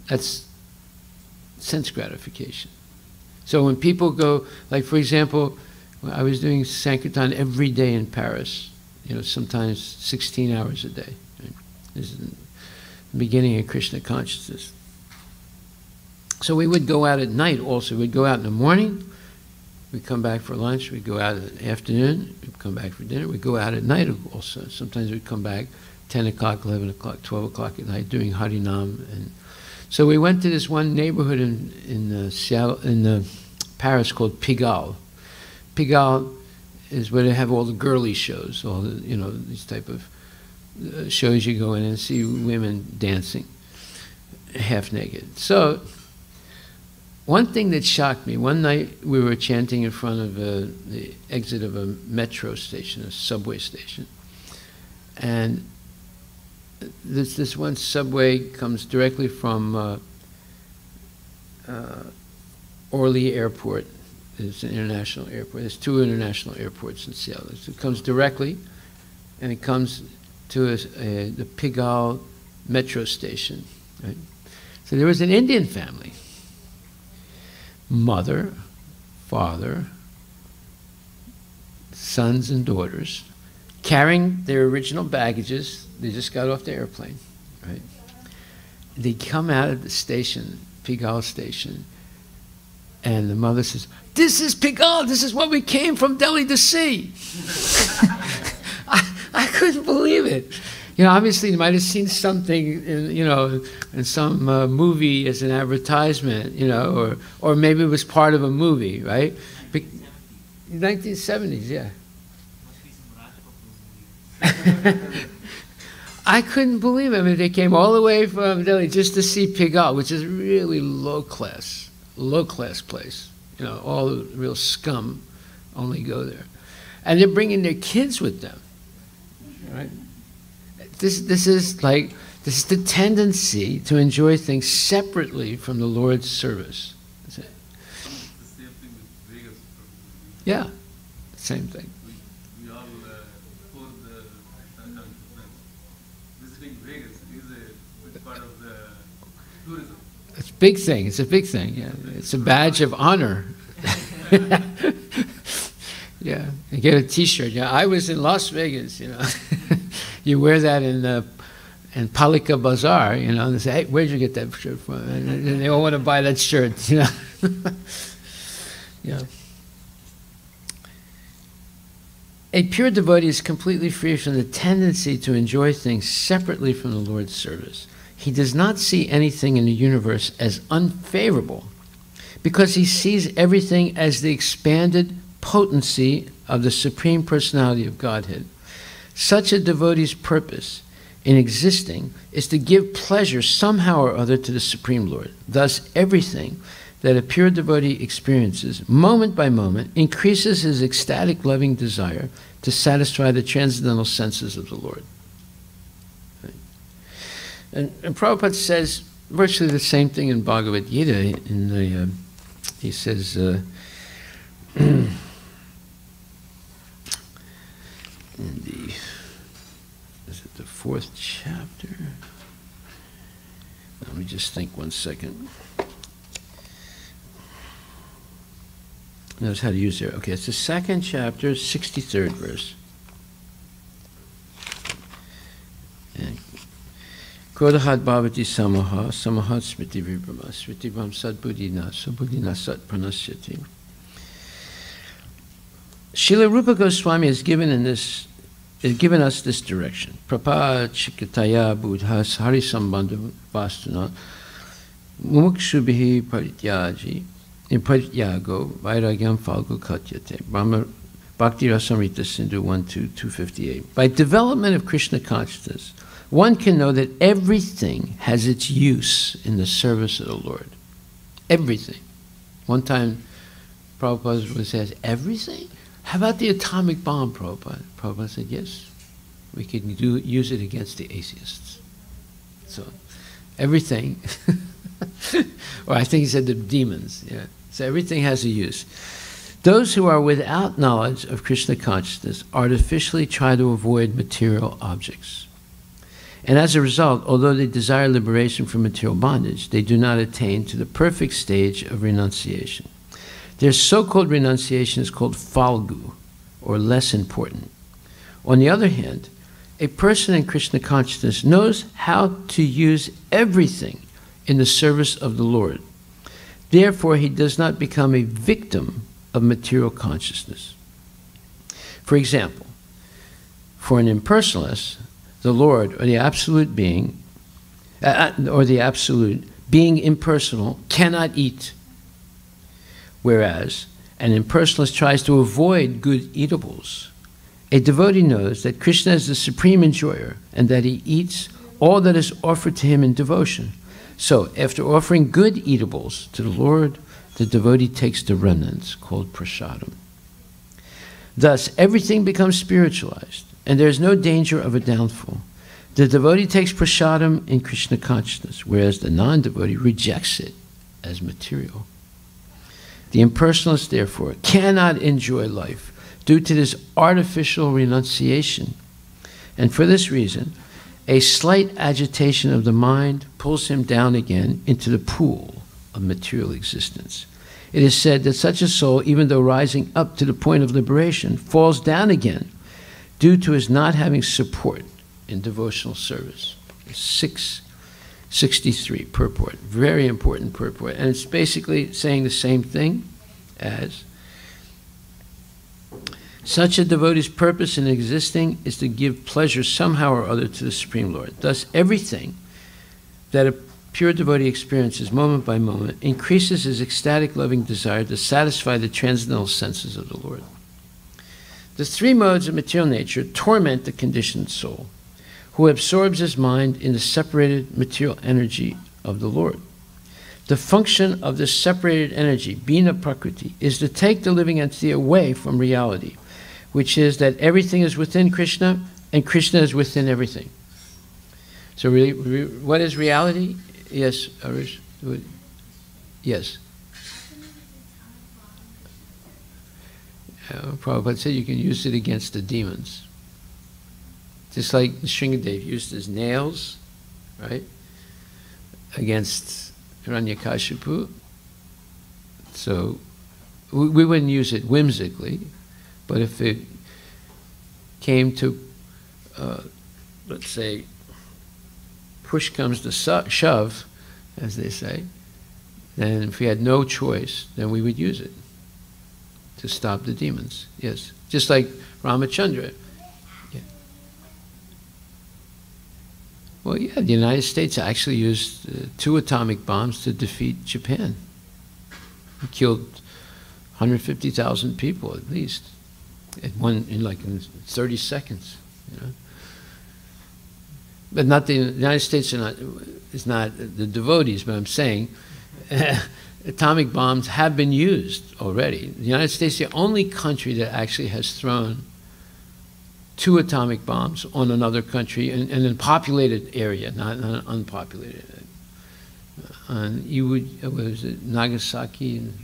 That's sense gratification. So when people go, like for example, I was doing Sankirtan every day in Paris, sometimes 16 hours a day. Right? This is the beginning of Krishna consciousness. So we would go out at night also. We'd go out in the morning, we'd come back for lunch, we'd go out in the afternoon, we'd come back for dinner, we'd go out at night also. Sometimes we'd come back 10 o'clock, 11 o'clock, 12 o'clock at night doing Harinam. And so we went to this one neighborhood in Paris called Pigalle. Pigalle is where they have all the girly shows, all the, these type of shows you go in and see women dancing half naked. So one thing that shocked me, one night we were chanting in front of the exit of a metro station, a subway station, and this one subway comes directly from Orly Airport. It's an international airport. There's 2 international airports in Seattle. It comes directly, and it comes to the Pigalle metro station. Right? So there was an Indian family. Mother, father, sons and daughters, carrying their original baggages. They just got off the airplane, right? They come out of the station, Pigalle station, and the mother says, "This is Pigalle, this is what we came from Delhi to see." I couldn't believe it. Obviously you might have seen something in some movie as an advertisement, or maybe it was part of a movie, right? 1970s, yeah. I couldn't believe it. I mean, they came all the way from Delhi just to see Pigalle, which is really low class place. All the real scum only go there. And they're bringing their kids with them, right? This is the tendency to enjoy things separately from the Lord's service. That's it. The same thing with Vegas. Yeah, same thing. We all, before the visiting Vegas is a part of the tourism. It's a big thing. It's a big thing. Yeah, it's a badge of honor. Yeah, you get a T-shirt. Yeah, I was in Las Vegas. You wear that in Palika Bazaar. And they say, "Hey, where'd you get that shirt from?" And they all want to buy that shirt. Yeah. A pure devotee is completely free from the tendency to enjoy things separately from the Lord's service. He does not see anything in the universe as unfavorable, because he sees everything as the expanded potency of the Supreme Personality of Godhead. Such a devotee's purpose in existing is to give pleasure somehow or other to the Supreme Lord. Thus, everything that a pure devotee experiences, moment by moment, increases his ecstatic loving desire to satisfy the transcendental senses of the Lord. Right? And Prabhupada says virtually the same thing in Bhagavad Gita. He says, is it the 4th chapter? Let me just think 1 second. Knows how to use there. Okay, it's the 2nd chapter, 63rd verse. Kodahat bhavati samaha, samahat smriti vibrama, smriti vam sadbuddhina, sabuddhina sat pranasyati. Srila Rupa Goswami has given us this direction. Prapa chikataya buddhas harisambandha vastuna mumukshubhihi parityaji parityago vairagyam falgu katyate. Bhakti Rasamrita Sindhu 1-258. By development of Krishna consciousness, one can know that everything has its use in the service of the Lord. Everything. One time, Prabhupada would say, everything? How about the atomic bomb, Prabhupada? Prabhupada said, yes, we can use it against the atheists. So, everything, or I think he said the demons, yeah. So everything has a use. Those who are without knowledge of Krishna consciousness artificially try to avoid material objects. And as a result, although they desire liberation from material bondage, they do not attain to the perfect stage of renunciation. Their so-called renunciation is called falgu, or less important. On the other hand, a person in Krishna consciousness knows how to use everything in the service of the Lord. Therefore, he does not become a victim of material consciousness. For example, for an impersonalist, the Lord, or the absolute being, being impersonal, cannot eat. Whereas an impersonalist tries to avoid good eatables. A devotee knows that Krishna is the supreme enjoyer and that he eats all that is offered to him in devotion. So, after offering good eatables to the Lord, the devotee takes the remnants, called prasadam. Thus, everything becomes spiritualized, and there is no danger of a downfall. The devotee takes prasadam in Krishna consciousness, whereas the non-devotee rejects it as material. The impersonalist, therefore, cannot enjoy life due to this artificial renunciation. And for this reason, a slight agitation of the mind pulls him down again into the pool of material existence. It is said that such a soul, even though rising up to the point of liberation, falls down again due to his not having support in devotional service. 663 purport, very important purport. And it's basically saying the same thing as such a devotee's purpose in existing is to give pleasure somehow or other to the Supreme Lord. Thus, everything that a pure devotee experiences moment by moment increases his ecstatic loving desire to satisfy the transcendental senses of the Lord. The three modes of material nature torment the conditioned soul, who absorbs his mind in the separated material energy of the Lord. The function of this separated energy, bina prakriti, is to take the living entity away from reality, which is that everything is within Krishna and Krishna is within everything. So really, what is reality? Yes, Arish? Yes. Prabhupada said you can use it against the demons. Just like Shringadev used his nails, right, against Hiranyakashipu. So we wouldn't use it whimsically, but if it came to, let's say, push comes to shove, as they say, then if we had no choice, then we would use it to stop the demons. Yes, just like Ramachandra. Yeah. Well, yeah, the United States actually used 2 atomic bombs to defeat Japan. It killed 150,000 people at least, in 30 seconds. You know? But not the United States is not the devotees, but I'm saying atomic bombs have been used already. The United States is the only country that actually has thrown 2 atomic bombs on another country in a populated area, not an unpopulated area. What was it, Nagasaki and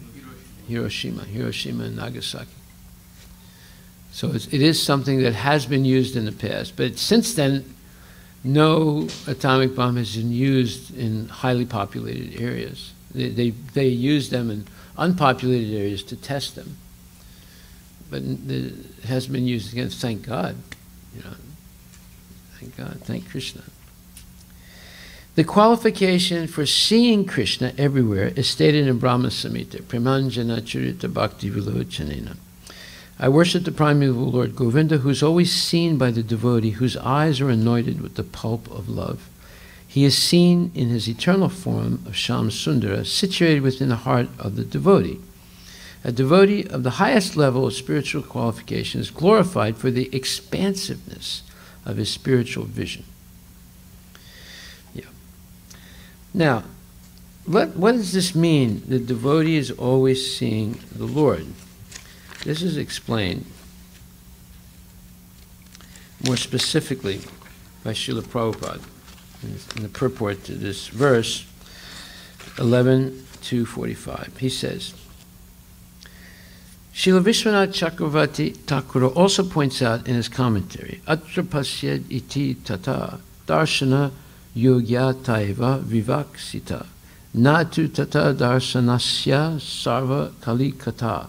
Hiroshima and Nagasaki. So it is something that has been used in the past, but since then, no atomic bomb has been used in highly populated areas. They use them in unpopulated areas to test them, but it hasn't been used against. Thank God, you know. Thank God, thank Krishna. The qualification for seeing Krishna everywhere is stated in Brahma Samhita, Premanjana Charita Bhakti Vilochanena. I worship the primeval Lord Govinda, who is always seen by the devotee, whose eyes are anointed with the pulp of love. He is seen in his eternal form of Sham Sundara, situated within the heart of the devotee. A devotee of the highest level of spiritual qualification is glorified for the expansiveness of his spiritual vision. Yeah. Now, what does this mean? The devotee is always seeing the Lord. This is explained more specifically by Srila Prabhupada in the purport to this verse, 11:245. He says, Srila Vishwanath Chakravarti Thakura also points out in his commentary, Atra pasyed iti tata darshana yogya taiva vivaksita natu tata darshanasya sarva kali kata.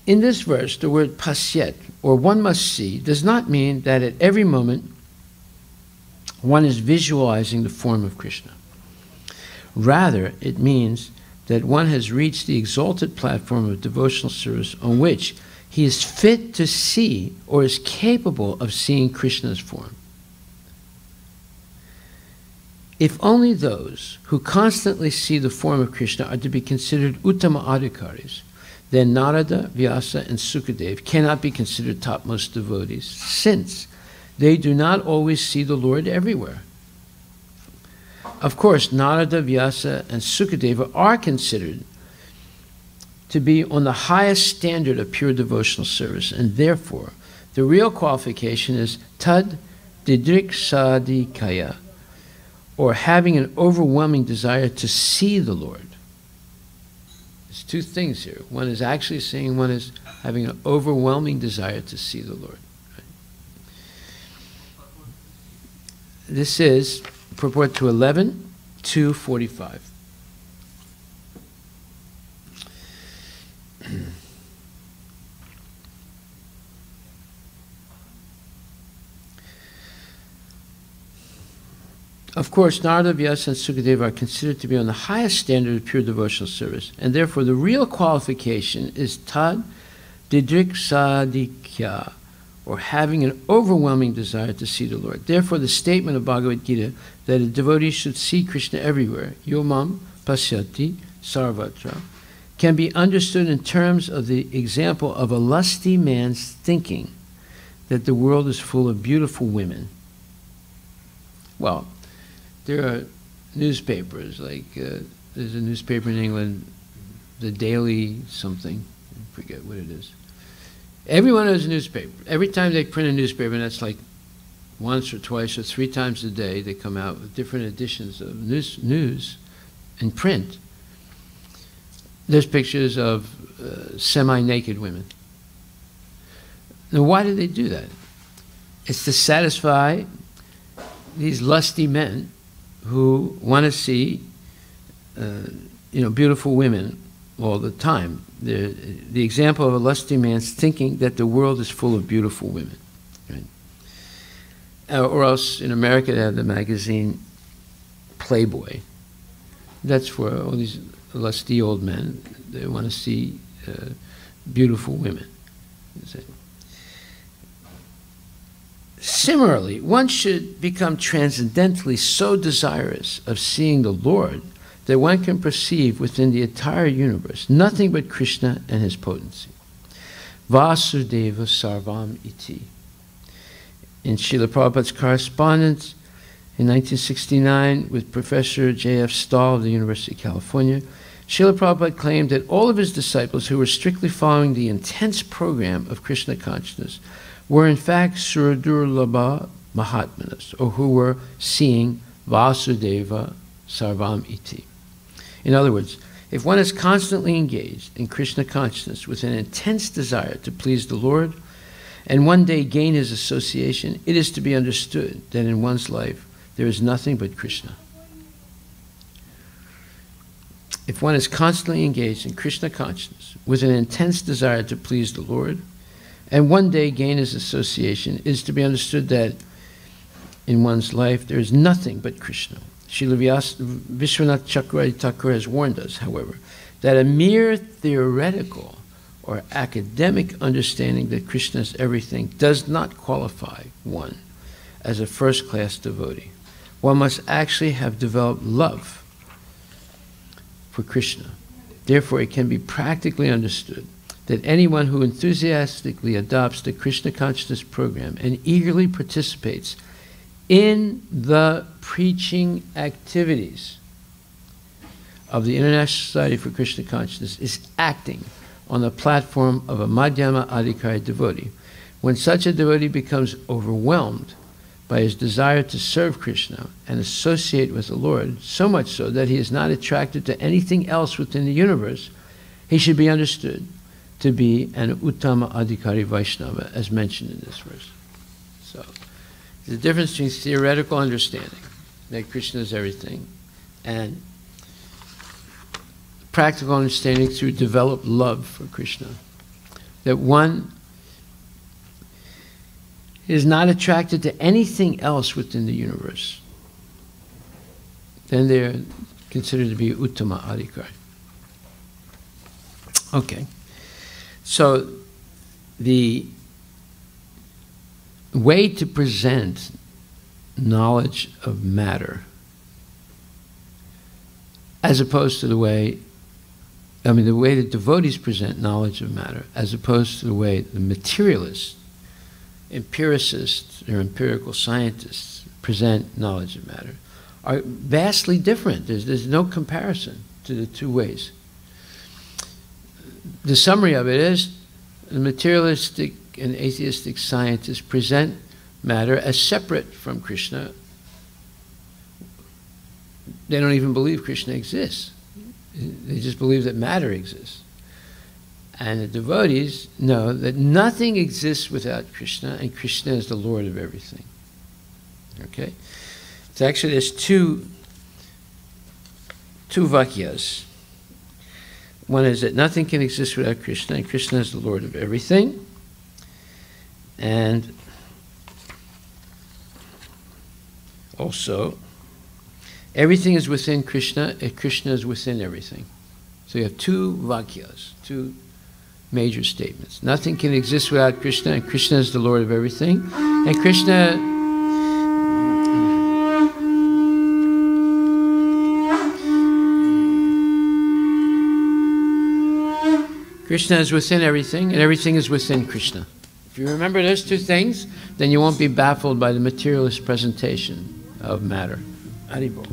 In this verse, the word pasyet, or one must see, does not mean that at every moment one is visualizing the form of Krishna. Rather, it means that one has reached the exalted platform of devotional service on which he is fit to see or is capable of seeing Krishna's form. If only those who constantly see the form of Krishna are to be considered Uttama Adhikaris, then Narada, Vyasa, and Sukadev cannot be considered topmost devotees, since they do not always see the Lord everywhere. Of course, Narada, Vyasa, and Sukadeva are considered to be on the highest standard of pure devotional service, and therefore the real qualification is tad didrik sadikaya, or having an overwhelming desire to see the Lord. There's two things here. One is actually seeing, one is having an overwhelming desire to see the Lord. Right? This is purport to 11:245. Of course, Narada, Vyasa, and Sukadeva are considered to be on the highest standard of pure devotional service, and therefore the real qualification is tad didrik sadikya, or having an overwhelming desire to see the Lord. Therefore, the statement of Bhagavad Gita that a devotee should see Krishna everywhere, yomam pasyati sarvatra, can be understood in terms of the example of a lusty man's thinking that the world is full of beautiful women. Well, there are newspapers, like there's a newspaper in England, the Daily something, I forget what it is. Everyone has a newspaper. Every time they print a newspaper, and that's like once or twice or three times a day, they come out with different editions of news in print. There's pictures of semi-naked women. Now, why do they do that? It's to satisfy these lusty men who want to see, beautiful women all the time. The example of a lusty man's thinking that the world is full of beautiful women. Right? Or else in America they have the magazine Playboy. That's for all these lusty old men. They want to see beautiful women. Similarly, one should become transcendently so desirous of seeing the Lord that one can perceive within the entire universe nothing but Krishna and his potency. Vasudeva Sarvam Iti. In Srila Prabhupada's correspondence in 1969 with Professor J.F. Stahl of the University of California, Srila Prabhupada claimed that all of his disciples who were strictly following the intense program of Krishna consciousness were in fact Suradurlabha Mahatmanas, or who were seeing Vasudeva Sarvam Iti. In other words, if one is constantly engaged in Krishna consciousness with an intense desire to please the Lord, and one day gain his association, it is to be understood that in one's life there is nothing but Krishna. If one is constantly engaged in Krishna consciousness with an intense desire to please the Lord, and one day gain his association, it is to be understood that in one's life there is nothing but Krishna. Srila Vishwanath Chakravarti Thakur has warned us, however, that a mere theoretical or academic understanding that Krishna is everything does not qualify one as a first-class devotee. One must actually have developed love for Krishna Therefore, it can be practically understood that anyone who enthusiastically adopts the Krishna consciousness program and eagerly participates in the preaching activities of the International Society for Krishna Consciousness is acting on the platform of a Madhyama Adhikari devotee. When such a devotee becomes overwhelmed by his desire to serve Krishna and associate with the Lord, so much so that he is not attracted to anything else within the universe, he should be understood to be an Uttama Adhikari Vaishnava, as mentioned in this verse. So, the difference between theoretical understanding, that Krishna is everything, and practical understanding through developed love for Krishna. That one is not attracted to anything else within the universe. Then they're considered to be Uttama Adhikari. Okay. So the way to present knowledge of matter, as opposed to the way the devotees present knowledge of matter, as opposed to the way the materialists, empiricists, or empirical scientists present knowledge of matter, are vastly different. There's no comparison to the two ways. The summary of it is the materialistic and atheistic scientists present matter as separate from Krishna. They don't even believe Krishna exists. They just believe that matter exists. And the devotees know that nothing exists without Krishna, and Krishna is the Lord of everything. Okay? So actually there's two vakyas. One is that nothing can exist without Krishna, and Krishna is the Lord of everything. And also, everything is within Krishna, and Krishna is within everything. So you have two vakyas, two major statements. Nothing can exist without Krishna, and Krishna is the Lord of everything. And Krishna is within everything, and everything is within Krishna. If you remember those two things, then you won't be baffled by the materialist presentation of matter. Haribol.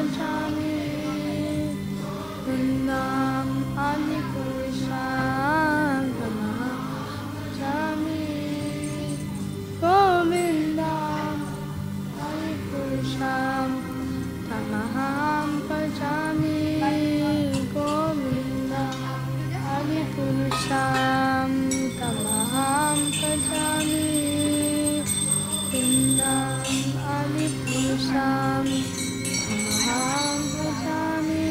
bhajami Vrindavan Adipurusham Tamaham bhajami Govindam Adipurusham Tamaham bhajami Govindam Adipurusham Tamaham bhajami Vrindavan Adipurusham Tamaham bhajami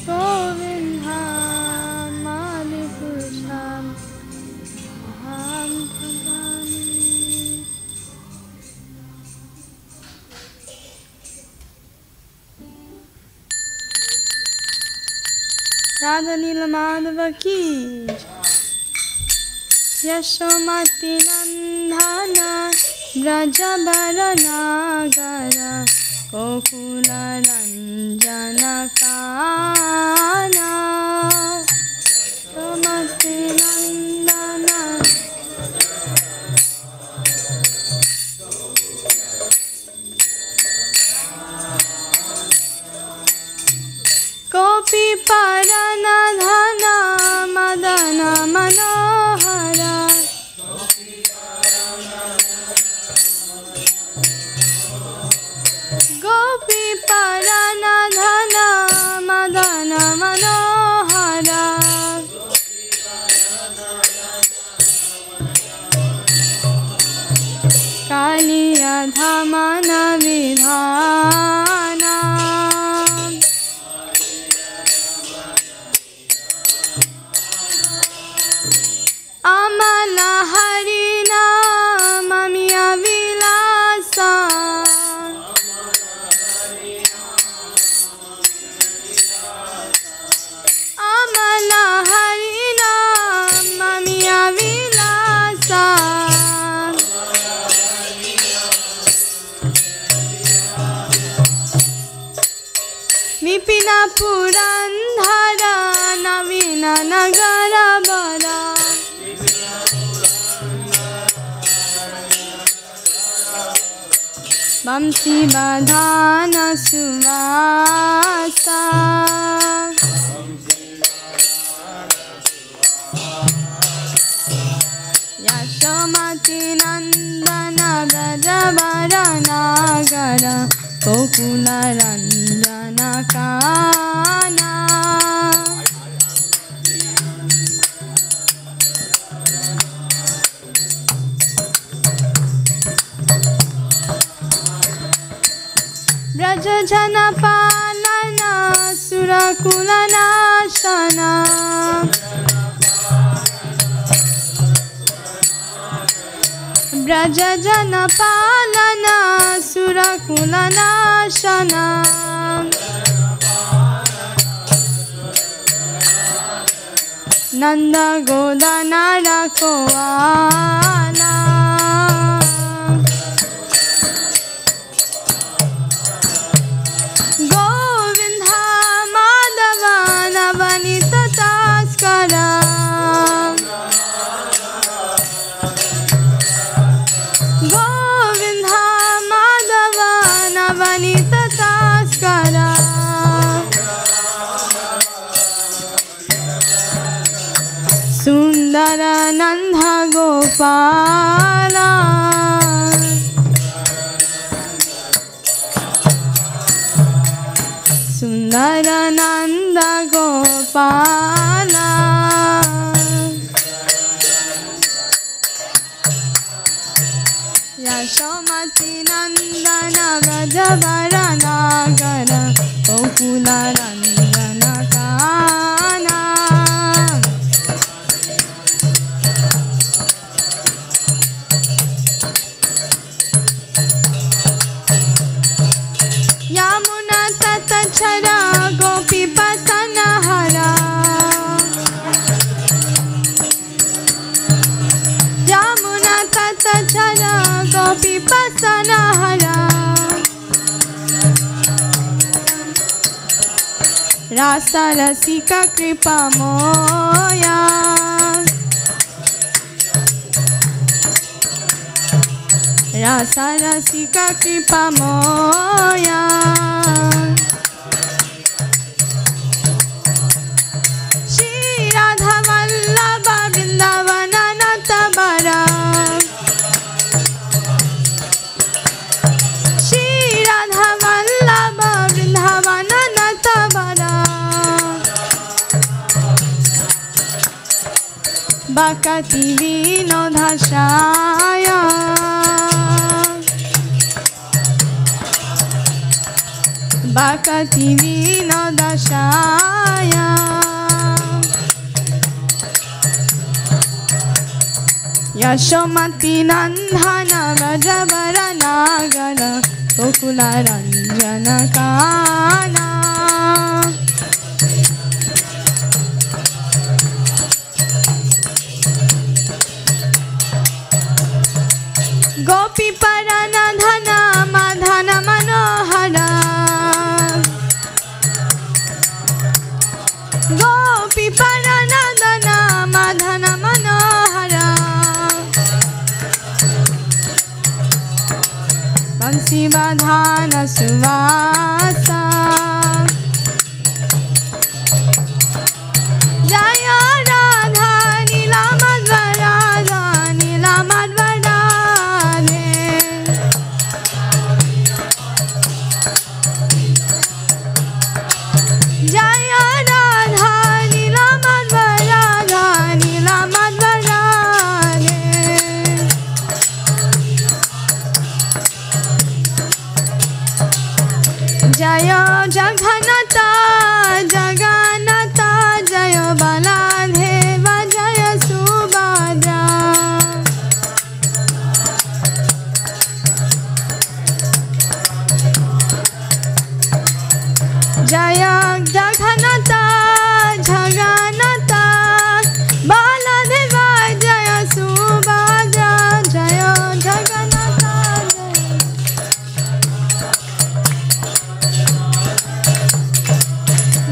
Govindam Adipurusham Tamaham bhajami. Radha Nila Madhava ki Yashomati Nandana Brajabara Nagara Gokula Ranjana Kana Yashomati Nandana Gopi Paranadhana Madana Manohara Gopi Paranadhana Madana Manohara Kaliya Dhamana Vidhana Amala Harina Mamiya Vilasa Amala Harina Mamiya Vilasa Vipina Purandhara Navina Nagara Bara Vamsi Badhana Suvasa Yashomati Nandana Brajavara Nagara Gokula Ranjana Kana Braja Jana Palana Surakula Nashana Braja Jana Palana Surakula Nashana Nanda Godana Rakoala Govinda Madhava Navanita Taskara Govinda Madhava Navanita Taskara Sundara Nandha Gopala Sundara Nanda Gopala Yashomati Nandana Vrajavara Nagara Gokula Ranjana Kana Yamuna Tatachara Gopi Pasanahara Yamuna Tatachara Gopi Pasanahara Rasa Rasika Kripa Moya Rasa Rasika Kripa Moya Bhakati Vinodashaya Bhakati Vinodashaya Yashomati Nandhana Vrajavara Nagara Gokula Ranjana Kana Gopi Paranadhana Madhana Manohara Gopi Paranadhana Madhana Manohara Bansi Badhana Suvasa Jaya Radha Nila Madhvarada Nila Madhvarada Jaya Radha Nila Madhvarada Nila Madhvarada Jaya Jagannatha Jagannatha Jaya Baladeva Jaya Subhadra Jaya Jagannatha Jagannatha Baladeva Jaya Subhadra Jaya Jagannatha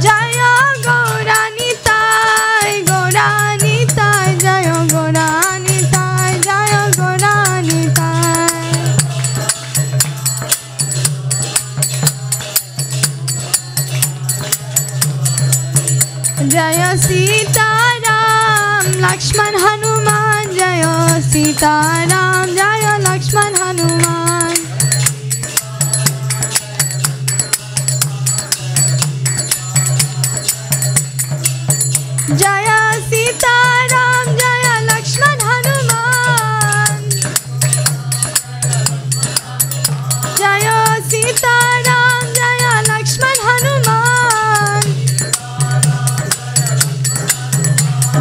Jaya Gauranitai Gauranitai Jaya Gauranitai Jaya Gauranitai Jaya Sita Ram Lakshman Hanuman Jaya Sita Ram Jaya Lakshman Hanuman Jaya Sita Ram Jaya Lakshman Hanuman Jaya Sita Ram Jaya Lakshman Hanuman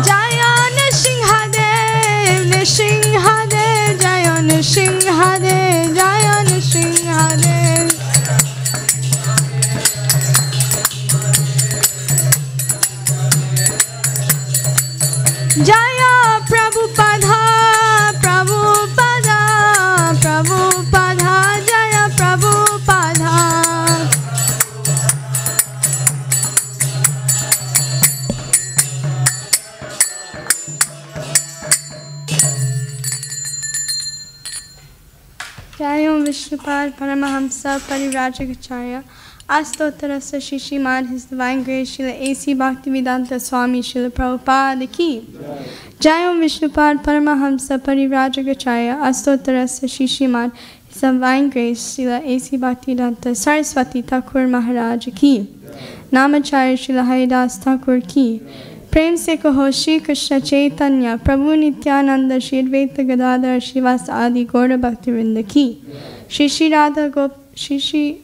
Jaya Nishinhadev Nishinhadev Jaya Nishinhadev Jaya Nishinhadev Jaya Prabhupada Prabhupada Prabhupada Jaya Prabhupada Jayam Vishnupad Paramahamsa Parivrajagacharya Astottarasya Shishimad His Divine Grace Srila A.C. Bhaktivedanta Swami Srila Prabhupada Ki Jayam Vishnupad Paramahamsa Parivrajagacharya Astottarasya Shishimad His Divine Grace Srila A.C. Bhaktivedanta Saraswati Thakur Maharaj Ki Namacharya Srila Haridas Thakur Ki Prem se kaho Shri Krishna Chaitanya Prabhu Nityananda Shri Advaita Gadadhar Shivas Adi Gaura Bhaktivinoda Ki Shri Shri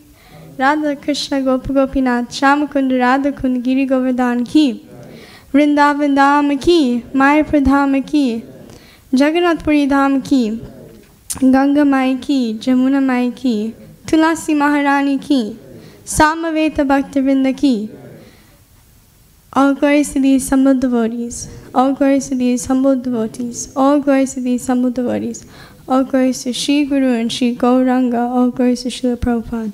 Radha Krishna Gopa Gopinath Shamakunda Radha Kund Giri Govardhan Ki Vrindavan Dham Ki Mayapur Dham Ki Jagannath Puri Dham Ki Ganga Mai Ki Jamuna Mai Ki Tulasi Maharani Ki Samaveta Bhaktivinoda Ki All glories to these humble devotees. All glories to these humble devotees. All glories to these humble devotees. All glories to Shri Guru and Shri Gauranga. All glories to Srila Prabhupada.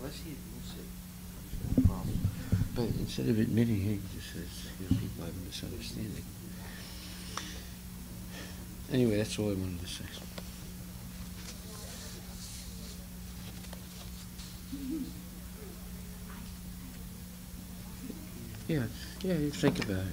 Unless he admits it, there's no problem. But instead of admitting it, he just says, people have a misunderstanding. Anyway, that's all I wanted to say. Yeah, you think about it.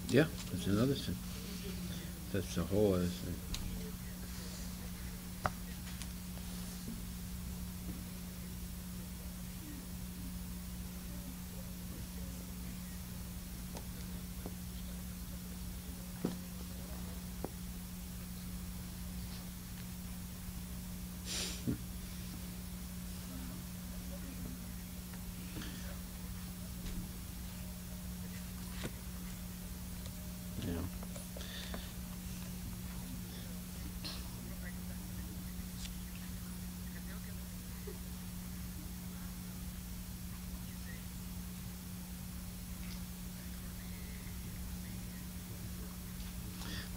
Yeah, that's another thing. That's the whole other thing.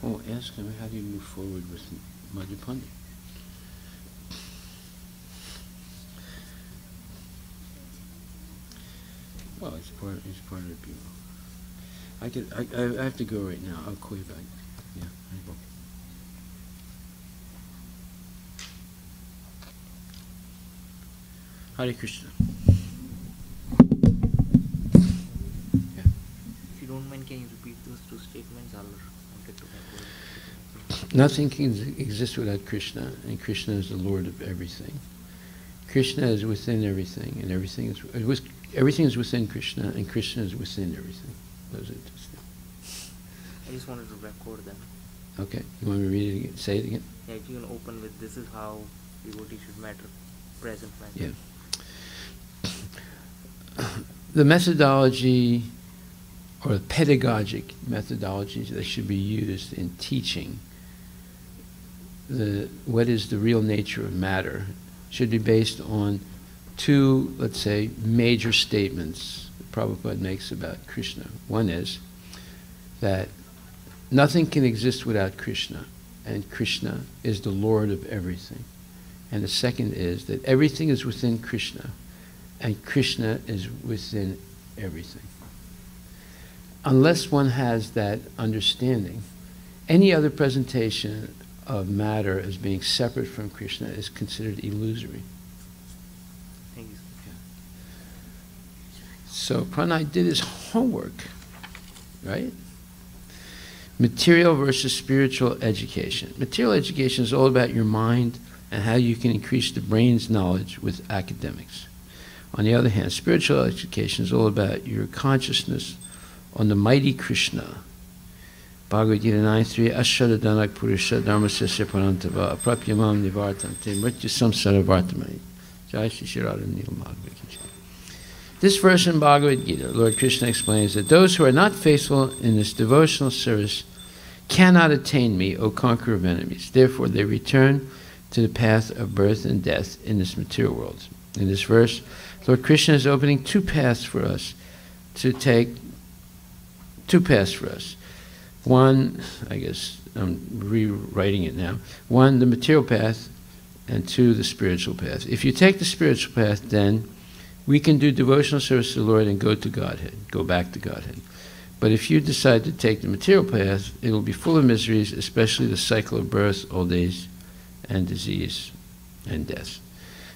Oh, ask him, how do you move forward with Madhupandi? Well, he's part of the people. I have to go right now. I'll call you back. Yeah, I will. Hare Krishna. Yeah. If you don't mind, can you repeat those two statements? I'll get to that. Nothing can exist without Krishna, and Krishna is the Lord of everything. Krishna is within everything, and everything is within Krishna, and Krishna is within everything. Those are just. I just wanted to record them. Okay, you want me to read it again? Say it again. Yeah, if you can open with "This is how devotee should matter," present matter. Yeah. The methodology, or the pedagogic methodologies that should be used in teaching what is the real nature of matter should be based on two, let's say, major statements Prabhupada makes about Krishna. One is that nothing can exist without Krishna, and Krishna is the Lord of everything. And the second is that everything is within Krishna, and Krishna is within everything. Unless one has that understanding, any other presentation of matter as being separate from Krishna is considered illusory. Thank you. So Pranay did his homework, right? Material versus spiritual education. Material education is all about your mind and how you can increase the brain's knowledge with academics. On the other hand, spiritual education is all about your consciousness on the mighty Krishna. Bhagavad Gita 9.3 Ashadadanak Purusha Dharmasya Parantava Aprapyamam Nivartante Mrityu Samsara Vartamani. Jai Shri Shri Radha Nila Madhava Ki Jai. This verse in Bhagavad Gita, Lord Krishna explains that those who are not faithful in this devotional service cannot attain me, O conqueror of enemies. Therefore they return to the path of birth and death in this material world. In this verse, Lord Krishna is opening two paths for us to take. Two paths for us. One, I guess I'm rewriting it now. One, the material path, and two, the spiritual path. If you take the spiritual path, then we can do devotional service to the Lord and go to Godhead, go back to Godhead. But if you decide to take the material path, it will be full of miseries, especially the cycle of birth, old age, and disease, and death.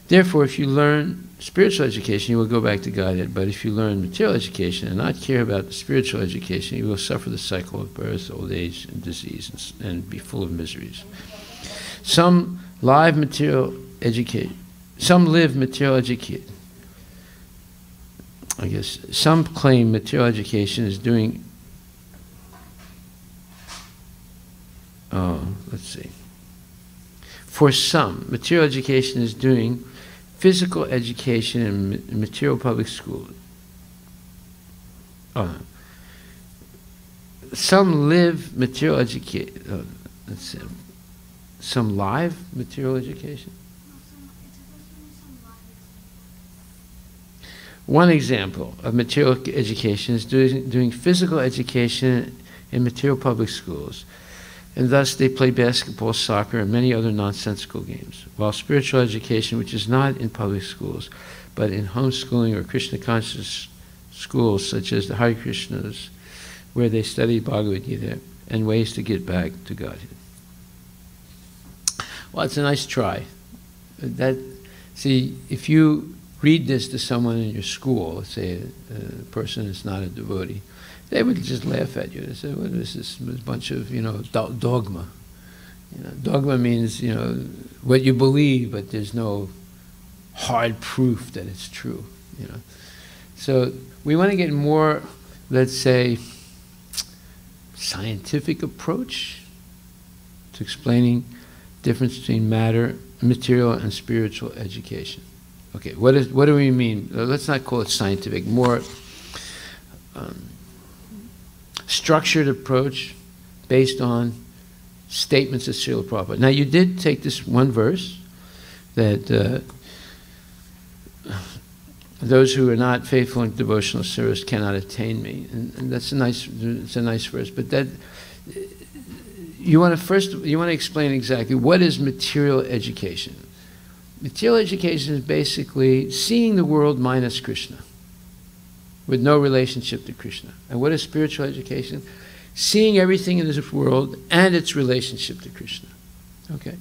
Therefore, if you learn spiritual education, you will go back to Godhead. But if you learn material education and not care about the spiritual education, you will suffer the cycle of birth, old age, and disease, and be full of miseries. Some live material educate. Some live material educate. I guess some claim material education is doing. Let's see. For some, material education is doing physical education in material public school. Some live material education. Let's see. Some live material education. One example of material education is doing physical education in material public schools, and thus they play basketball, soccer, and many other nonsensical games. While spiritual education, which is not in public schools, but in homeschooling or Krishna conscious schools, such as the Hare Krishnas, where they study Bhagavad Gita and ways to get back to Godhead. Well, it's a nice try. See, if you read this to someone in your school, let's say a person is not a devotee, they would just laugh at you. They say, "What is this? A bunch of, dogma." Dogma means, what you believe, but there's no hard proof that it's true. So we want to get more, let's say, scientific approach to explaining difference between material and spiritual education. Okay, what do we mean? Let's not call it scientific. More structured approach based on statements of Srila Prabhupada. Now, you did take this one verse that those who are not faithful in devotional service cannot attain me, and that's it's a nice verse. But that you want to explain exactly what is material education. Material education is basically seeing the world minus Krishna, with no relationship to Krishna. And what is spiritual education? Seeing everything in this world and its relationship to Krishna. Okay?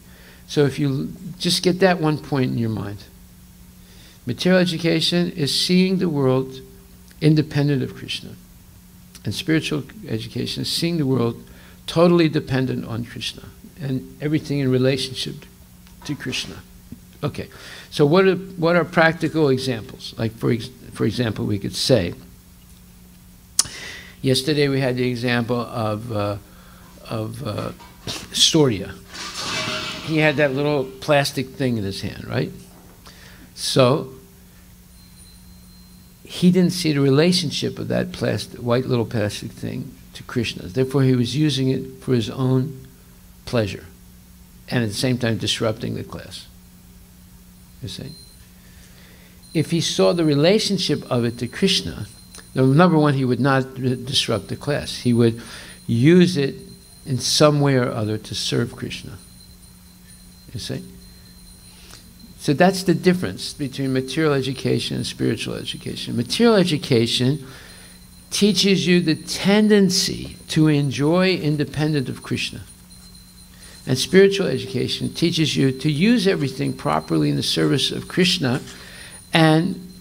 So if you just get that one point in your mind. Material education is seeing the world independent of Krishna. And spiritual education is seeing the world totally dependent on Krishna and everything in relationship to Krishna. Okay, so what are practical examples? Like, for example, we could say, yesterday we had the example of Surya. He had that little plastic thing in his hand, right? So he didn't see the relationship of that white little plastic thing to Krishna. Therefore, he was using it for his own pleasure, and at the same time disrupting the class. You see? If he saw the relationship of it to Krishna, number one, he would not disrupt the class. He would use it in some way or other to serve Krishna. You see? So that's the difference between material education and spiritual education. Material education teaches you the tendency to enjoy independent of Krishna. And spiritual education teaches you to use everything properly in the service of Krishna, and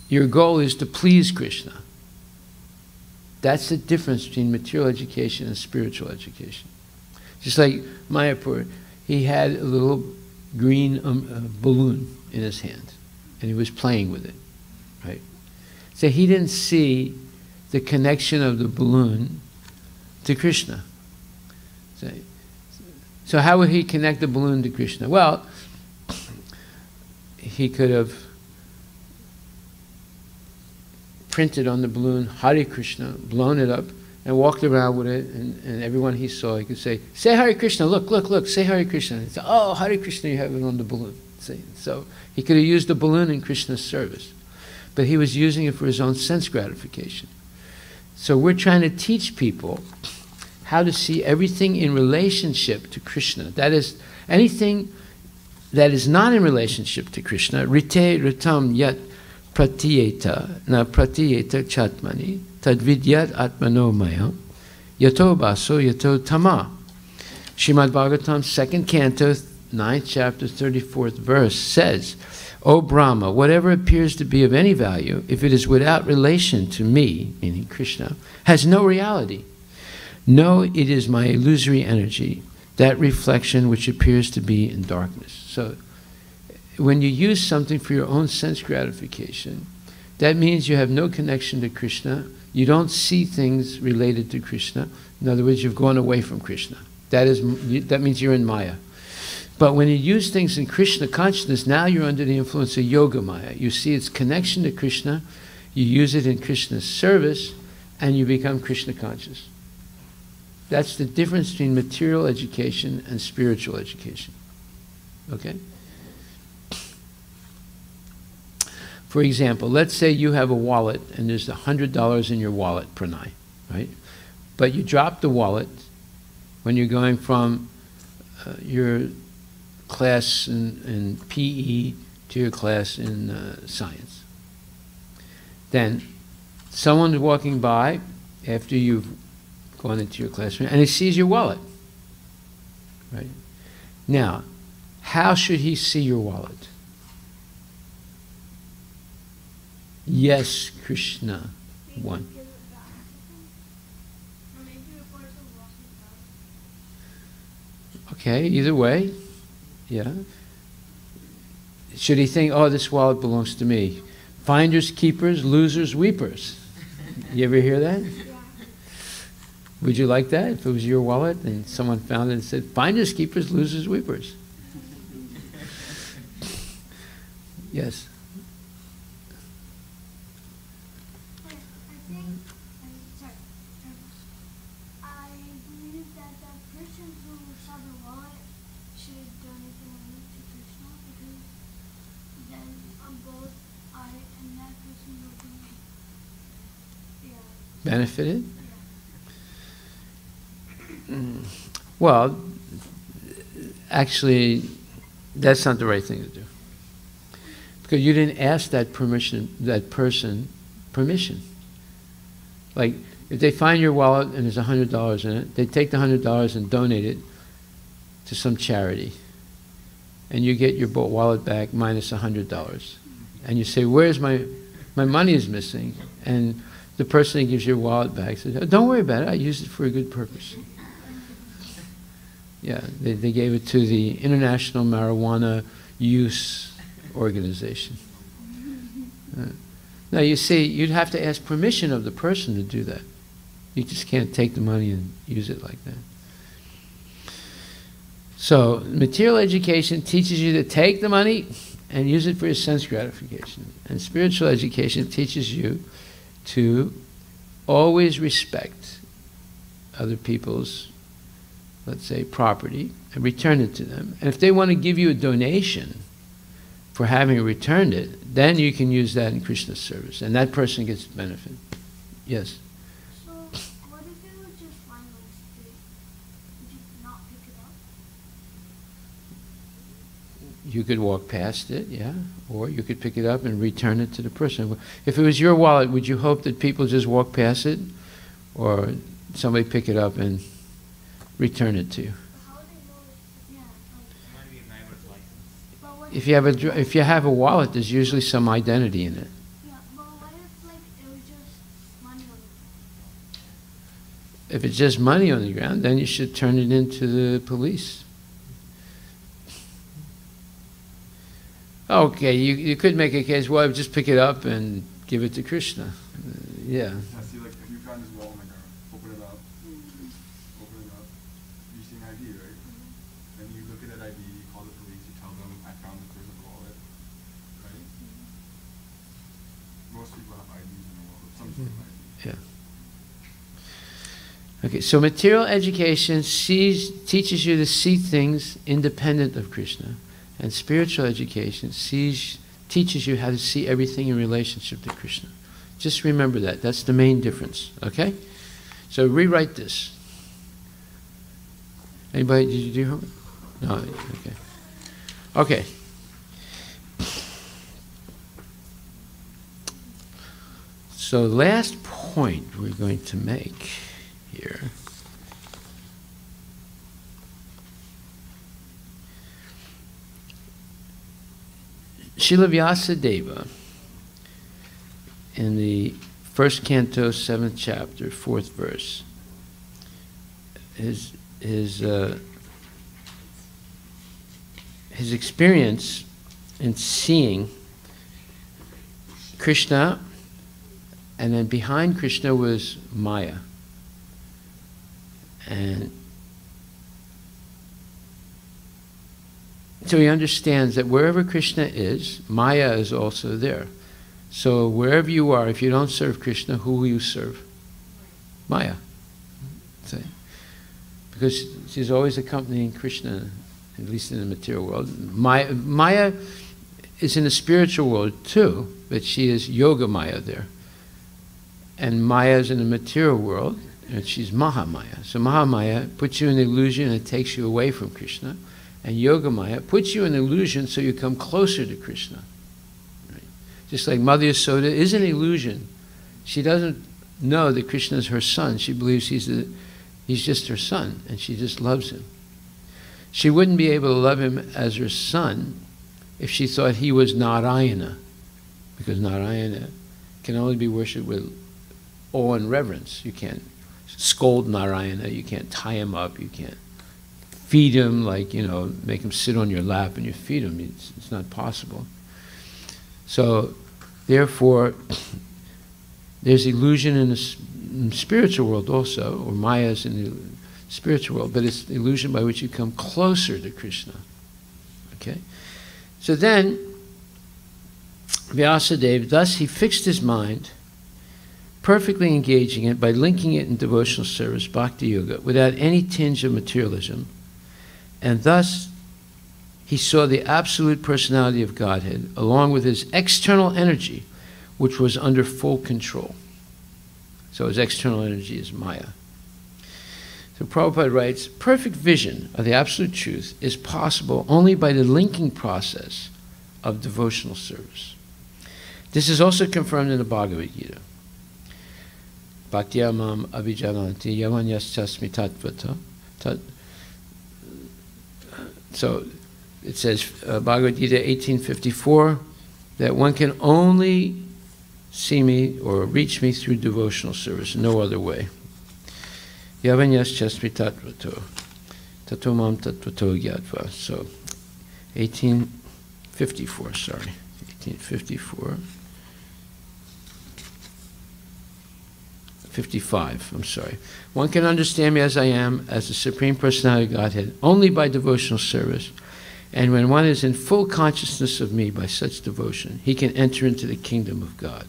your goal is to please Krishna. That's the difference between material education and spiritual education. Just like Mayapur, he had a little green balloon in his hand, and he was playing with it, right? So he didn't see the connection of the balloon to Krishna. So how would he connect the balloon to Krishna? Well, he could have printed on the balloon Hare Krishna, blown it up, and walked around with it, and everyone he saw, he could say Hare Krishna, look, say Hare Krishna. He'd say, oh, Hare Krishna, you have it on the balloon. See? So he could have used the balloon in Krishna's service, but he was using it for his own sense gratification. So we're trying to teach people how to see everything in relationship to Krishna. That is, anything that is not in relationship to Krishna, rite ritam yat pratiyeta, na pratiyeta chatmani, tadvidyat atmanomaya, yato baso yato tama. Srimad Bhagavatam, 2nd canto, 9th chapter, 34th verse says, O Brahma, whatever appears to be of any value, if it is without relation to me, meaning Krishna, has no reality. No, it is my illusory energy, that reflection which appears to be in darkness. So, when you use something for your own sense gratification, that means you have no connection to Krishna. You don't see things related to Krishna. In other words, you've gone away from Krishna. That means you're in Maya. But when you use things in Krishna consciousness, now you're under the influence of Yoga Maya. You see its connection to Krishna, you use it in Krishna's service, and you become Krishna conscious. That's the difference between material education and spiritual education. Okay? For example, let's say you have a wallet and there's $100 in your wallet, Pranay, right? But you drop the wallet when you're going from your class in PE to your class in science. Then someone's walking by after you've gone into your classroom and he sees your wallet, right? Now, how should he see your wallet? Yes, Krishna, one. Okay, either way, yeah. Should he think, oh, this wallet belongs to me? Finders, keepers, losers, weepers. You ever hear that? Yeah. Would you like that if it was your wallet and someone found it and said, finders, keepers, losers, weepers? Yes. Benefited? Well, actually, that's not the right thing to do. Because you didn't ask that person permission. Like, if they find your wallet and there's $100 in it, they take the $100 and donate it to some charity. And you get your wallet back minus $100. And you say, where's my money is missing? And the person that gives your wallet back says, oh, don't worry about it, I used it for a good purpose. Yeah, they gave it to the International Marijuana Use Organization. Now you see, you'd have to ask permission of the person to do that. You just can't take the money and use it like that. So, material education teaches you to take the money and use it for your sense gratification. And spiritual education teaches you to always respect other people's, let's say, property and return it to them. And if they want to give you a donation for having returned it, then you can use that in Krishna's service, and that person gets benefit. Yes? So, what if you were just lying on the street? Would you not pick it up? You could walk past it, yeah, or you could pick it up and return it to the person. If it was your wallet, would you hope that people just walk past it, or somebody pick it up and return it to you? How would they know? Yeah, like, Might be a driver's license. but what If you have a wallet, there's usually some identity in it. yeah, but what if like it was just money on the If it's just money on the ground, then you should turn it into the police. Okay, you could make a case, well, just pick it up and give it to Krishna. Yeah. I see, like, if you found this wall, like, open it up, you see an ID, right? Then you look at that ID, you call the police, you tell them, I found the person's wallet, right? Most people have IDs in the wallet, some sort of ID. Yeah. Okay, so material education teaches you to see things independent of Krishna, and spiritual education teaches you how to see everything in relationship to Krishna. Just remember that. That's the main difference, okay? So rewrite this. Anybody, did you do homework? No, okay. Okay. So last point we're going to make here Srila Vyasadeva in the first canto, 7th chapter, 4th verse, his experience in seeing Krishna, and then behind Krishna was Maya. And so he understands that wherever Krishna is, Maya is also there. So wherever you are, if you don't serve Krishna, who will you serve? Maya. See? Because she's always accompanying Krishna, at least in the material world. Maya is in the spiritual world too, but she is Yoga Maya there. And Maya is in the material world, and she's Mahamaya. So Mahamaya puts you in illusion and takes you away from Krishna. And Yoga Maya puts you in illusion so you come closer to Krishna. Right? Just like Mother Yasoda is an illusion. She doesn't know that Krishna is her son. She believes he's just her son, and she just loves him. She wouldn't be able to love him as her son if she thought he was Narayana, because Narayana can only be worshipped with awe and reverence. You can't scold Narayana, you can't tie him up, you can't feed him, like, make him sit on your lap and you feed him. It's not possible. So, therefore, there's illusion in the spiritual world also, or Maya is in the spiritual world, but it's the illusion by which you come closer to Krishna. Okay? So then, Vyasadeva, thus he fixed his mind, perfectly engaging it by linking it in devotional service, bhakti yoga, without any tinge of materialism. And thus, he saw the absolute personality of Godhead, along with his external energy, which was under full control. So his external energy is Maya. So Prabhupada writes, perfect vision of the absolute truth is possible only by the linking process of devotional service. This is also confirmed in the Bhagavad Gita. Bhaktya mam abhijananti yavanyaschasmi tatvata. So it says, Bhagavad Gita 1854, that one can only see me or reach me through devotional service, no other way. Yavanyaschasmi tattvato, tato mam tattvato gyatva. So 1854, sorry, 1854. 55, I'm sorry. One can understand me as I am, as the Supreme Personality of Godhead, only by devotional service. And when one is in full consciousness of me by such devotion, he can enter into the kingdom of God.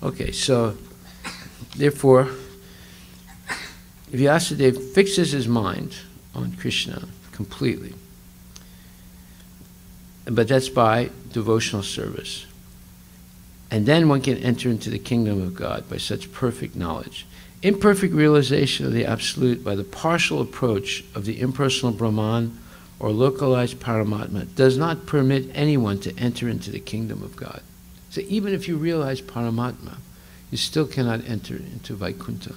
Okay, so, therefore, Vyasadeva fixes his mind on Krishna completely. But that's by devotional service. And then one can enter into the kingdom of God by such perfect knowledge. Imperfect realization of the Absolute by the partial approach of the impersonal Brahman or localized Paramatma does not permit anyone to enter into the kingdom of God. So even if you realize Paramatma, you still cannot enter into Vaikuntha.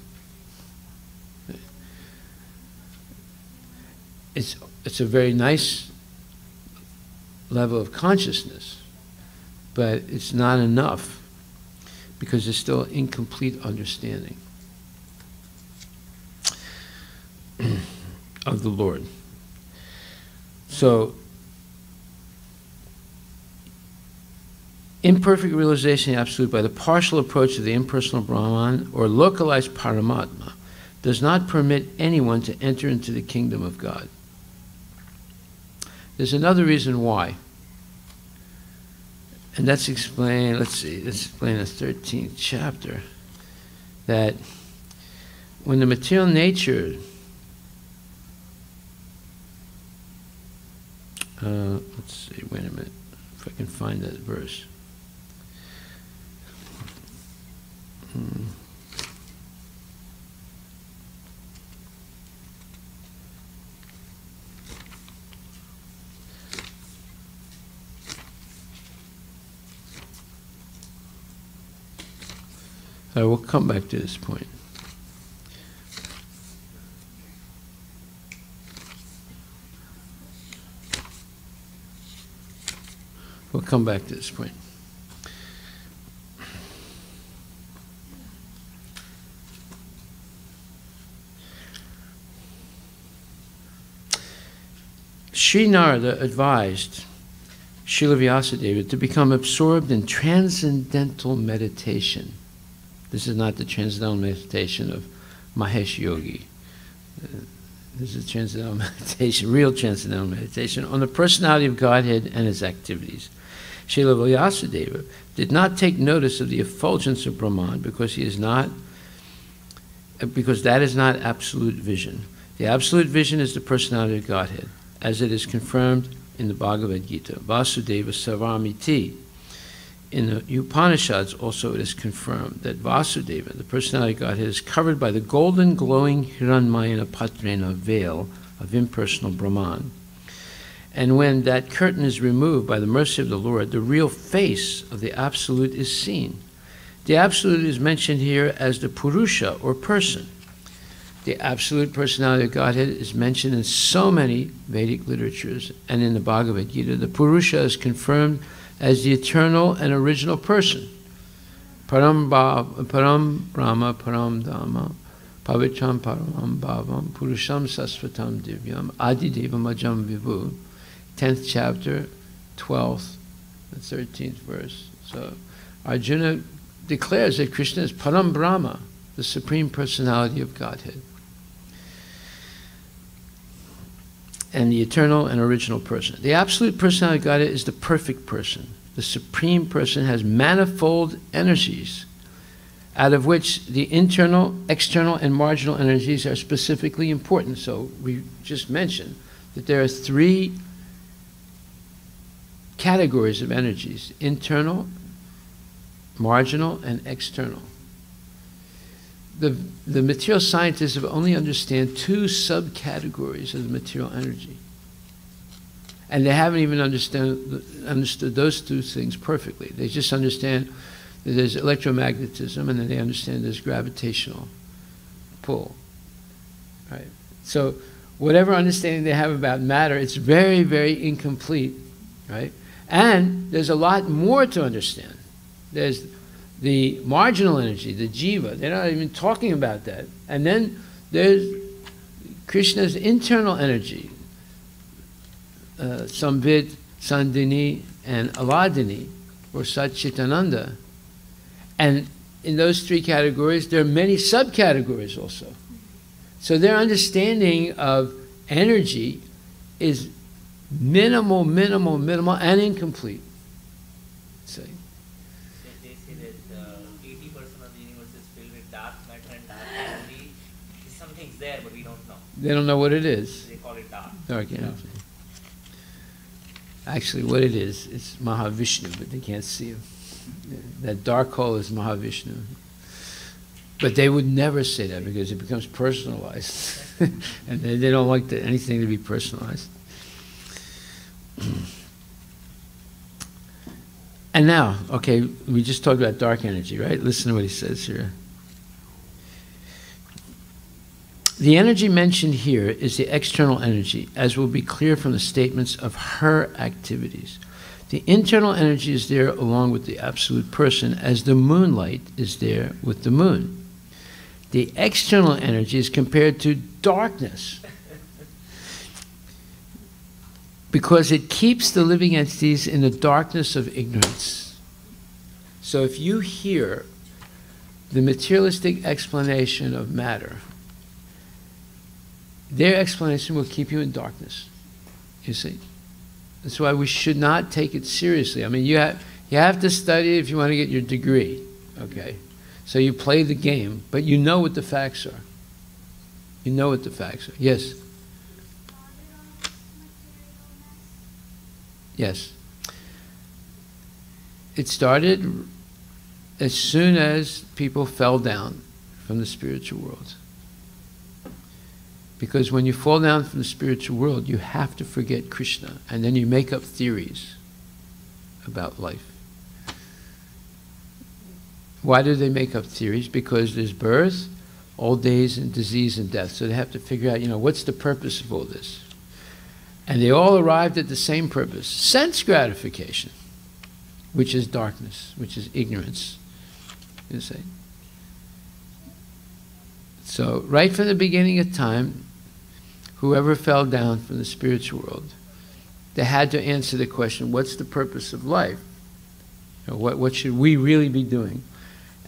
It's a very nice level of consciousness, but it's not enough because there's still incomplete understanding of the Lord. So, imperfect realization of the Absolute by the partial approach of the impersonal Brahman or localized Paramatma does not permit anyone to enter into the kingdom of God. There's another reason why. And that's explained, let's explain the 13th chapter, that when the material nature, let's see, wait a minute, if I can find that verse. I will come back to this point. We'll come back to this point. Sri Narada advised Srila Vyasadeva to become absorbed in transcendental meditation. This is not the transcendental meditation of Mahesh Yogi. This is transcendental meditation, real transcendental meditation, on the personality of Godhead and his activities. Srila Vyasadeva did not take notice of the effulgence of Brahman because that is not absolute vision. The absolute vision is the personality of Godhead, as it is confirmed in the Bhagavad Gita. Vasudeva Sarvamiti. In the Upanishads also it is confirmed that Vasudeva, the personality of Godhead, is covered by the golden glowing Hiranmayana Patrena veil of impersonal Brahman. And when that curtain is removed by the mercy of the Lord, the real face of the Absolute is seen. The Absolute is mentioned here as the Purusha, or person. The Absolute personality of Godhead is mentioned in so many Vedic literatures, and in the Bhagavad Gita, the Purusha is confirmed as the eternal and original person. Param Brahma, Param Dhamma, Pavitram Param Bhavam, Purusham Sasvatam Divyam, Adidevam Ajam Vibhu, 10th chapter, 12th and 13th verse. So Arjuna declares that Krishna is Param Brahma, the Supreme Personality of Godhead, and the eternal and original person. The absolute personality of Godhead is the perfect person. The Supreme Person has manifold energies, out of which the internal, external, and marginal energies are specifically important. So we just mentioned that there are three categories of energies: internal, marginal, and external. The material scientists have only understand two subcategories of the material energy. And they haven't even understood those two things perfectly. They just understand that there's electromagnetism, and then they understand there's gravitational pull. Right? So whatever understanding they have about matter, it's very, very incomplete. Right? And there's a lot more to understand. There's the marginal energy, the jiva. They're not even talking about that. And then there's Krishna's internal energy, Samvid, Sandini, and Aladini, or Satchitananda. And in those three categories, there are many subcategories also. So their understanding of energy is minimal, and incomplete. See? They say that 80% of the universe is filled with dark matter, and dark energy. Something's there, but we don't know. They don't know what it is. They call it dark. Dark energy. Actually, what it is, it's Mahavishnu, but they can't see him. That dark hole is Mahavishnu. But they would never say that because it becomes personalized. And they don't like anything to be personalized. And now, okay, we just talked about dark energy, right? Listen to what he says here. The energy mentioned here is the external energy, as will be clear from the statements of her activities. The internal energy is there along with the absolute person, as the moonlight is there with the moon. The external energy is compared to darkness because it keeps the living entities in the darkness of ignorance. So if you hear the materialistic explanation of matter, their explanation will keep you in darkness, you see. That's why we should not take it seriously. I mean, you have to study if you want to get your degree, okay? So you play the game, but you know what the facts are. You know what the facts are. Yes? Yes. It started as soon as people fell down from the spiritual world. Because when you fall down from the spiritual world, you have to forget Krishna, and then you make up theories about life. Why do they make up theories? Because there's birth, old age, and disease and death. So they have to figure out, what's the purpose of all this? And they all arrived at the same purpose: sense gratification, which is darkness, which is ignorance. You see? So right from the beginning of time, whoever fell down from the spiritual world, they had to answer the question, what's the purpose of life? What should we really be doing?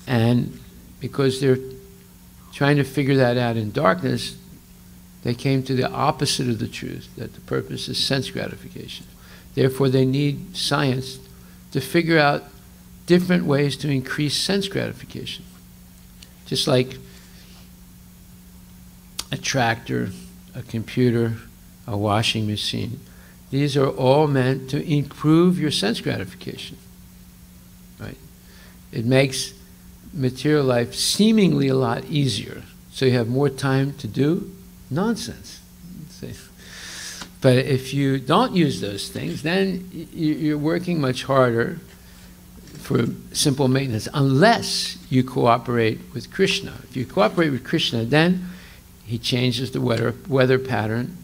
And because they're trying to figure that out in darkness, they came to the opposite of the truth, that the purpose is sense gratification. Therefore, they need science to figure out different ways to increase sense gratification. Just like a tractor, a computer, a washing machine. These are all meant to improve your sense gratification. Right? It makes material life seemingly a lot easier, so you have more time to do nonsense. But if you don't use those things, then you're working much harder for simple maintenance, unless you cooperate with Krishna. If you cooperate with Krishna, then he changes the weather pattern.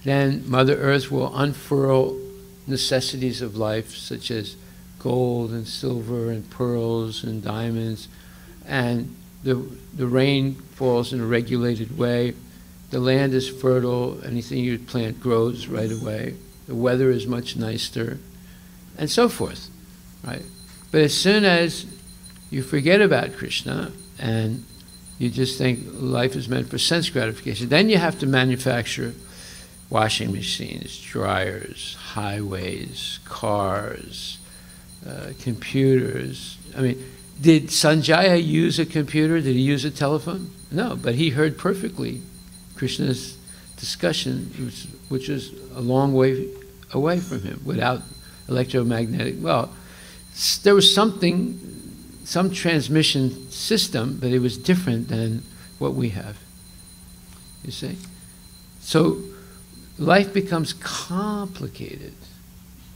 Then Mother Earth will unfurl necessities of life, such as gold and silver and pearls and diamonds, and the rain falls in a regulated way. The land is fertile. Anything you plant grows right away. The weather is much nicer, and so forth, right? But as soon as you forget about Krishna and you just think life is meant for sense gratification, then you have to manufacture washing machines, dryers, highways, cars, computers. I mean, did Sanjaya use a computer? Did he use a telephone? No, but he heard perfectly Krishna's discussion, which was a long way away from him, without electromagnetic. Well, there was some transmission system, but it was different than what we have. You see? So life becomes complicated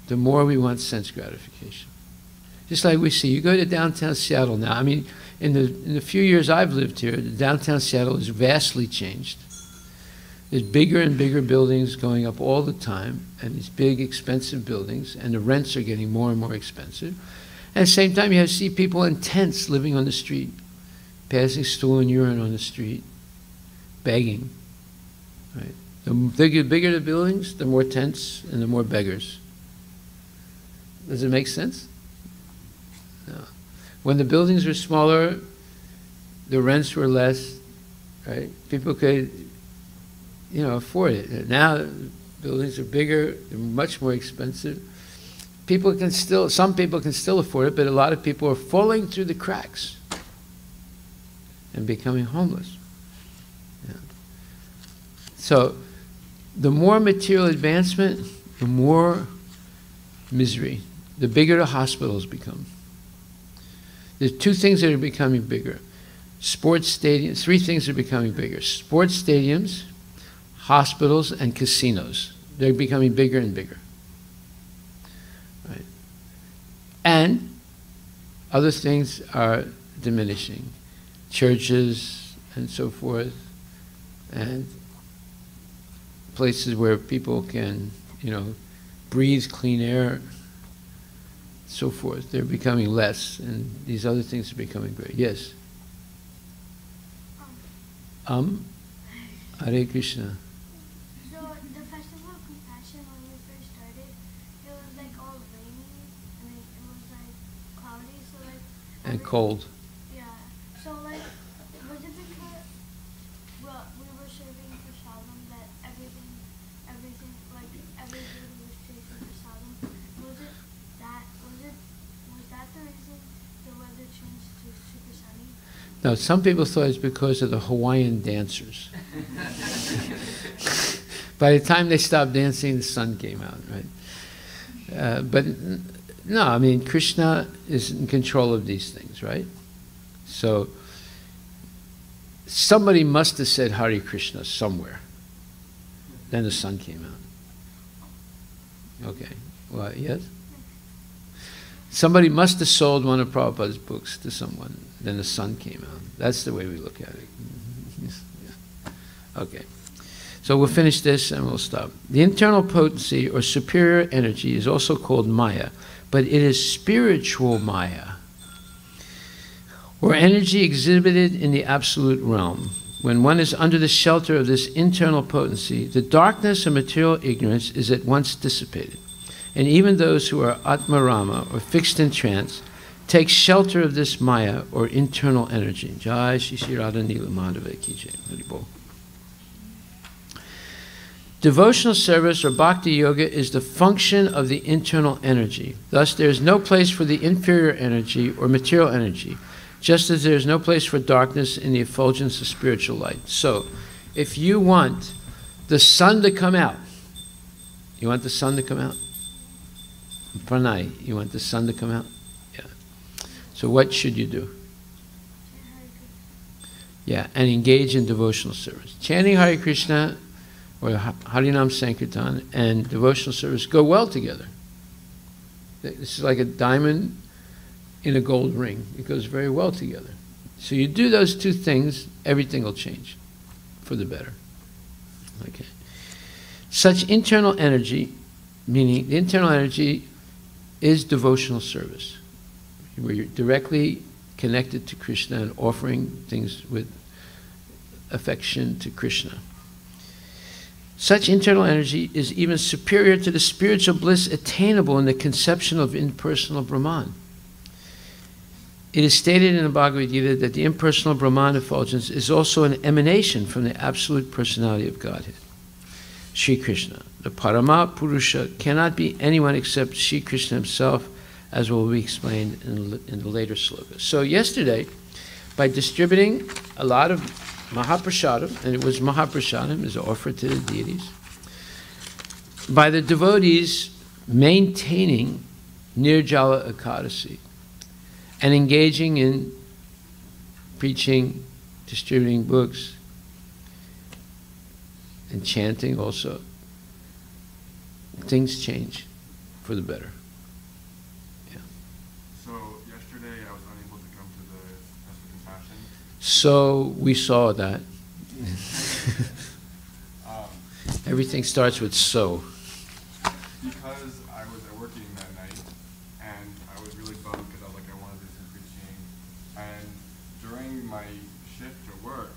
the more we want sense gratification. Just like we see, you go to downtown Seattle now. I mean, in the few years I've lived here, the downtown Seattle has vastly changed. There's bigger and bigger buildings going up all the time, and these big, expensive buildings, and the rents are getting more and more expensive. At the same time, you see people in tents living on the street, passing stool and urine on the street, begging. Right? The bigger the buildings, the more tents and the more beggars. Does it make sense? No. When the buildings were smaller, the rents were less, right? People could, afford it. Now buildings are bigger, they're much more expensive. Some people can still afford it, but a lot of people are falling through the cracks and becoming homeless. Yeah. So the more material advancement, the more misery, the bigger the hospitals become. There's two things that are becoming bigger. Sports stadiums, three things are becoming bigger. Sports stadiums, hospitals, and casinos. They're becoming bigger and bigger. Right? And other things are diminishing. Churches and so forth, and places where people can, breathe clean air, so forth. They're becoming less, and these other things are becoming great. Yes? Hare Krishna. So the Festival of Compassion, when we first started, it was like all rainy, and it was like cloudy, so like... And cold. Yeah. So like, was it because, well, we were serving prasadam that everything, like everybody was chasing prasadam? Was that the reason the weather changed to super sunny? No, some people thought it's because of the Hawaiian dancers. By the time they stopped dancing, the sun came out, right? No, I mean, Krishna is in control of these things, right? So, somebody must have said Hare Krishna somewhere. Then the sun came out. Okay. Well, yes? Somebody must have sold one of Prabhupada's books to someone. Then the sun came out. That's the way we look at it. Okay. So we'll finish this and we'll stop. The internal potency or superior energy is also called Maya, but it is spiritual Maya, or energy exhibited in the absolute realm. When one is under the shelter of this internal potency, the darkness of material ignorance is at once dissipated. And even those who are Atmarama, or fixed in trance, take shelter of this Maya, or internal energy. Jai Shri Shri Radha Nila Madhava Ki Jai. Hari Bol. Devotional service or bhakti yoga is the function of the internal energy. Thus, there is no place for the inferior energy or material energy, just as there is no place for darkness in the effulgence of spiritual light. So, if you want the sun to come out, you want the sun to come out? Pranay, you want the sun to come out? Yeah. So what should you do? Yeah, and engage in devotional service. Chanting Hare Krishna or Harinam Sankirtan and devotional service go well together. This is like a diamond in a gold ring. It goes very well together. So you do those two things, everything will change for the better. Okay. Such internal energy, meaning the internal energy is devotional service, where you're directly connected to Krishna and offering things with affection to Krishna. Such internal energy is even superior to the spiritual bliss attainable in the conception of impersonal Brahman. It is stated in the Bhagavad Gita that the impersonal Brahman effulgence is also an emanation from the absolute personality of Godhead, Sri Krishna. The Parama Purusha cannot be anyone except Sri Krishna himself, as will be explained in the later slokas. So yesterday, by distributing a lot of Mahaprasadam, and it was Mahaprasadam, is offered to the deities, by the devotees maintaining Nirjala Ekadasi and engaging in preaching, distributing books, and chanting also, things change for the better. Yeah. So yesterday I was unable to come to the Fest of Compassion. So we saw that. Everything starts with so. Because I was working that night, and I was really bummed because I was like, I wanted to do some preaching. And during my shift to work,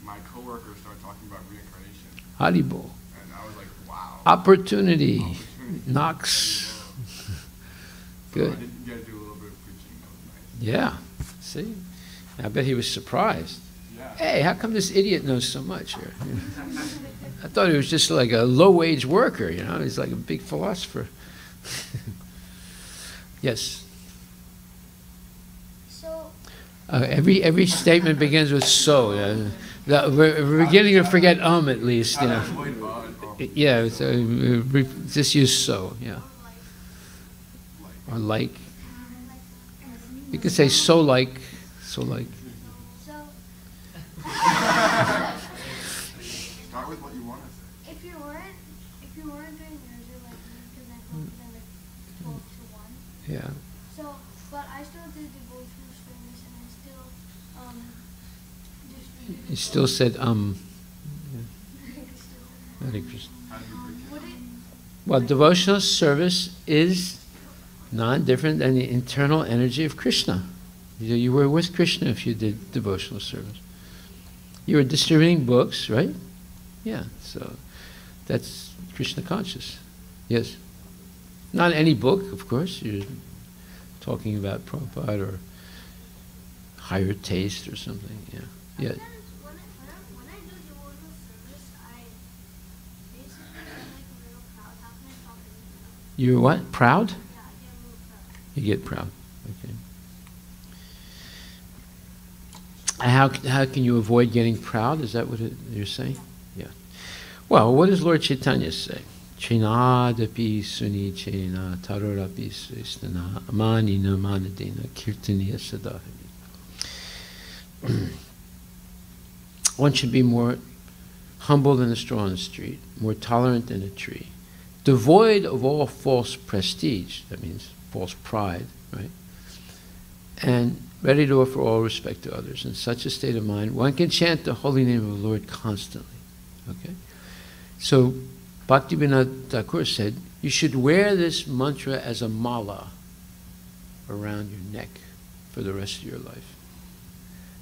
my coworkers started talking about reincarnation. Haribol. And I was like, wow. Opportunity knocks. So Good. I did get to do a little bit of preaching. That was nice. Yeah. See? I bet he was surprised. Yeah. Hey, how come this idiot knows so much here? I thought he was just like a low-wage worker, you know? He's like a big philosopher. Yes. So, Every statement begins with so. We're beginning to forget at least, you know. Yeah, so just use so, yeah. Or like. You could say so like, so like. so Start with what you want to say. if you weren't doing music like me, because I hope then like 12 to 1. Yeah. So, but I still did devotional service and I still distributed. He still said, Hare Krishna. Would it? Well, devotional service is not different than the internal energy of Krishna. You were with Krishna if you did devotional service. You were distributing books, right? Yeah, so that's Krishna conscious. Yes. Not any book, of course. You're talking about Prabhupada or higher taste or something. Yeah. Yeah. Sometimes when I do devotional service, I basically get like a little proud. How can I stop doing that? You're what? Proud? Yeah, I get a little proud. You get proud. Okay. How can you avoid getting proud? Is that what you're saying? Yeah. Well, what does Lord Chaitanya say? Chenadapi suni chena tarorapi svistana amanina manadina kirtaniya sadahavi. One should be more humble than a straw on the street, more tolerant than a tree, devoid of all false prestige, that means false pride, right? And ready to offer all respect to others. In such a state of mind, one can chant the holy name of the Lord constantly. Okay? So, Bhaktivinoda Thakur said, you should wear this mantra as a mala around your neck for the rest of your life.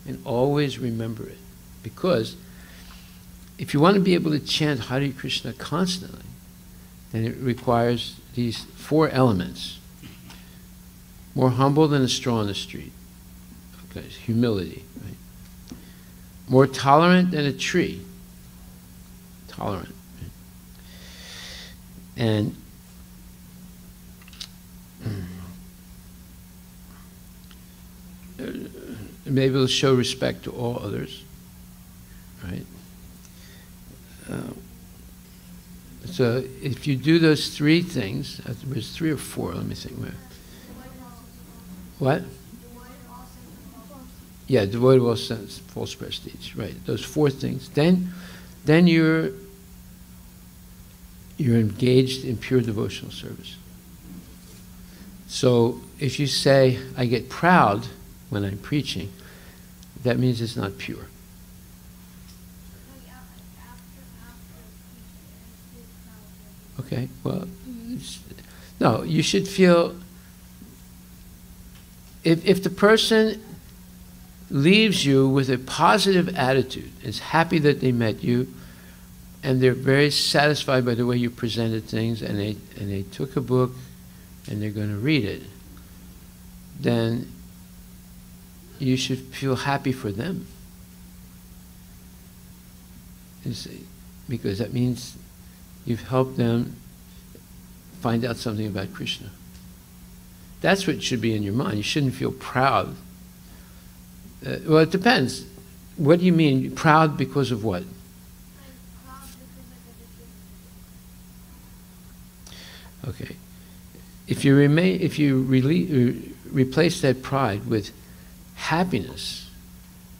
And always remember it. Because if you want to be able to chant Hare Krishna constantly, then it requires these 4 elements. More humble than a straw on the street. Okay, humility, right? More tolerant than a tree. Tolerant. Right? And be able to show respect to all others, right? So if you do those 3 things, there's 3 or 4, let me think. What? Yeah, devoid of all sense, false prestige, right? Those 4 things. Then you're engaged in pure devotional service. So if you say, I get proud when I'm preaching, that means it's not pure. Okay, well, no, you should feel, if the person leaves you with a positive attitude, is happy that they met you, and they're very satisfied by the way you presented things, and they took a book and they're going to read it, then you should feel happy for them. You see, because that means you've helped them find out something about Krishna. That's what should be in your mind. You shouldn't feel proud. Well, it depends. What do you mean? Proud because of what? Okay. If you replace that pride with happiness,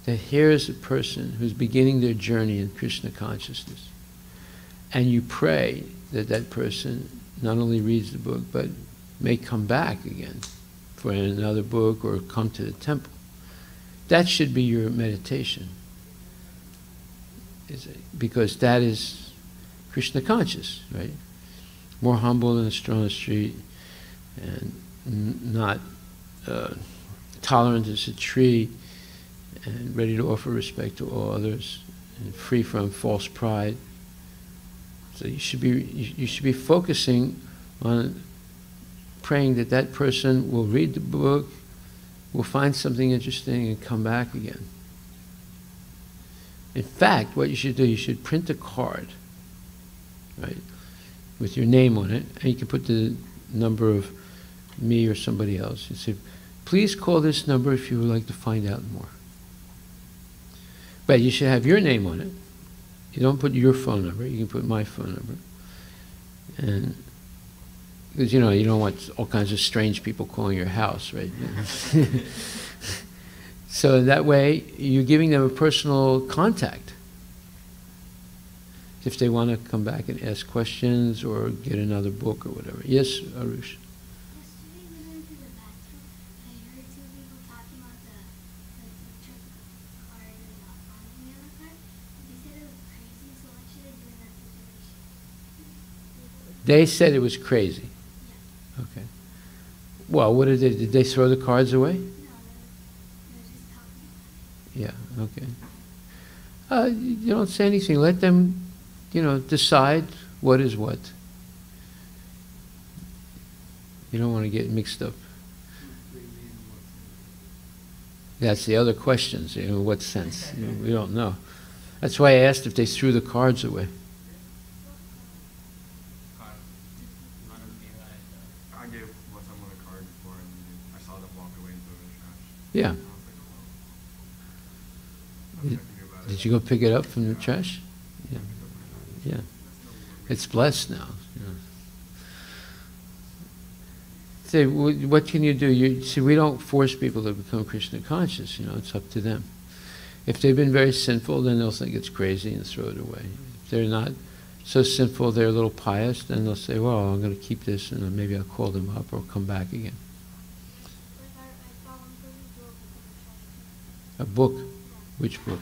that here is a person who's beginning their journey in Krishna consciousness, and you pray that that person not only reads the book, but may come back again for another book or come to the temple. That should be your meditation. Because that is Krishna conscious, right? More humble than a straw on the street, and not tolerant as a tree, and ready to offer respect to all others, and free from false pride. So you should be focusing on praying that that person will read the book, will find something interesting, and come back again. In fact, what you should do, you should print a card, right, with your name on it, and you can put the number of me or somebody else. You say, please call this number if you would like to find out more. But you should have your name on it. You don't put your phone number, you can put my phone number. And because you don't want all kinds of strange people calling your house, right? So that way you're giving them a personal contact. If they want to come back and ask questions or get another book or whatever. Yes, Arush? Yesterday when I went to the bathroom, I heard 2 people talking about the trip card and the on the other card. They said it was crazy, so what should I do in that situation? They said it was crazy. Yeah. Okay. Well, what did they throw the cards away? No, they were just talking about it. Yeah, okay. You don't say anything. Let them, decide what is what. You don't want to get mixed up. That's the other questions. What sense? We don't know. That's why I asked if they threw the cards away. I gave someone a card before, and I saw them walk away and throw it in the trash. Yeah. I was like, you go pick it up from the trash? Yeah. Yeah. It's blessed now. Say, what can you do? See, we don't force people to become Krishna conscious, it's up to them. If they've been very sinful, then they'll think it's crazy and throw it away. If they're not so sinful, they're a little pious, then they'll say, well, I'm going to keep this, and then maybe I'll call them up or come back again. A book? Which book?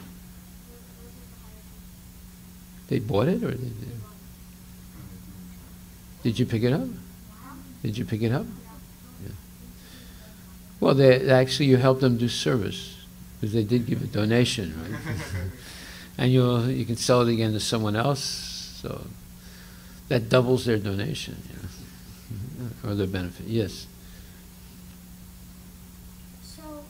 They bought it, or they did? Did you pick it up? Did you pick it up? Yeah. Well, actually, you helped them do service, because they did give a donation, right? And you can sell it again to someone else. So that doubles their donation, or their benefit. Yes. So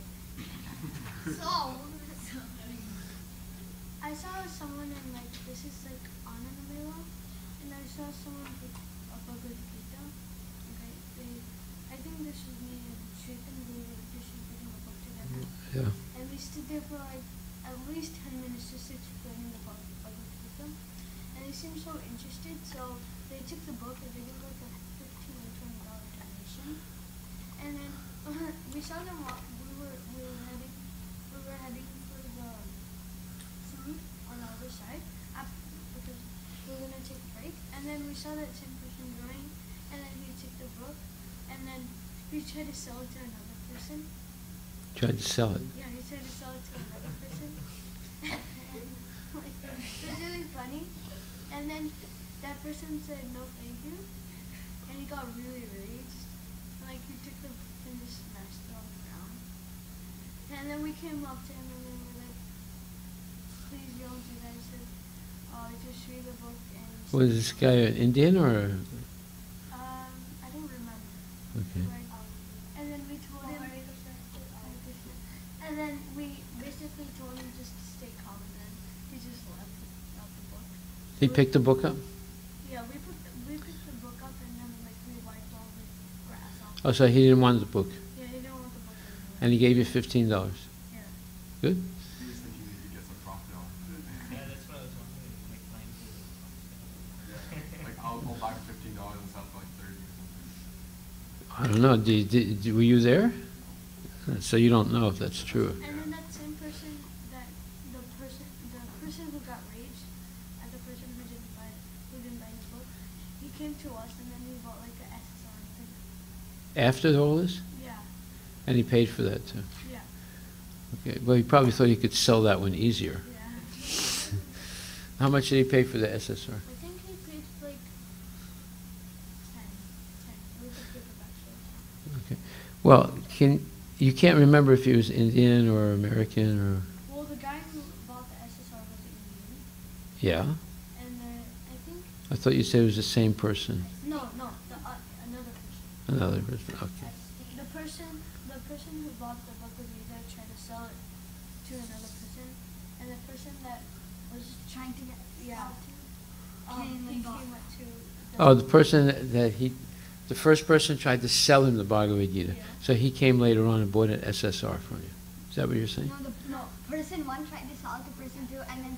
I saw someone in this is Anand Mela, and I saw someone with a Bhagavad Gita. Okay, I think this was me and Shaitan. We were just reading a book together. Yeah. And we stood there for at least 10 minutes just explaining the Bhagavad Gita. And they seemed so interested, so they took the book and they gave a $15 or $20 donation. And then we saw them walk. We were heading for the food on the other side because we were gonna take a break. And then we saw that same person going, and then he took the book, and then he tried to sell it to another person. Tried to sell it? Yeah, he tried to sell it to another person. It was really funny. And then that person said no thank you, and he got really enraged. And he took the book and just smashed it on the ground. And then we came up to him and we were like, please don't do that. He said, just read the book and Was this guy an Indian or? I don't remember. Okay. And then we told him and then we basically told him just to stay calm, and then he just left without the book. He picked the book up? Yeah, we picked the book up, and then we wiped all the grass off. Oh, so he didn't want the book. Yeah, he didn't want the book anymore. And he gave you $15. Yeah. Good? He was thinking he could get some profit off of it. Yeah, that's what I was wondering, trying to. Yeah, I'll buy for $15 and sell for 30 or something. I don't know. Were you there? So you don't know if that's true. And then that same person, the person who got raged, and the person who didn't buy the book, he came to us and then he bought an SSR thing. After all this? Yeah. And he paid for that too? Yeah. Okay. Well, he probably thought he could sell that one easier. Yeah. How much did he pay for the SSR? I think he paid 10. It was a paperback show. Okay. Well, you can't remember if he was Indian or American or... Well, the guy who bought the SSR was Indian. Yeah? And I think... I thought you said it was the same person. No, another person. Another person, okay. The person who bought the Bhagavad Gita tried to sell it to another person, and the person that was trying to get came to... Oh, the person the first person tried to sell him the Bhagavad Gita. Yeah. So he came later on and bought an SSR from you. Is that what you're saying? No, person one tried to sell it to person two, and then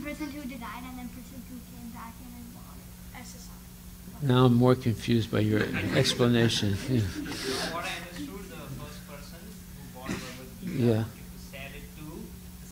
person two denied, and then person two came back and then bought it. SSR. Now I'm more confused by your explanation. Yeah. What I understood, the first person who bought Bhagavad Gita, Yeah.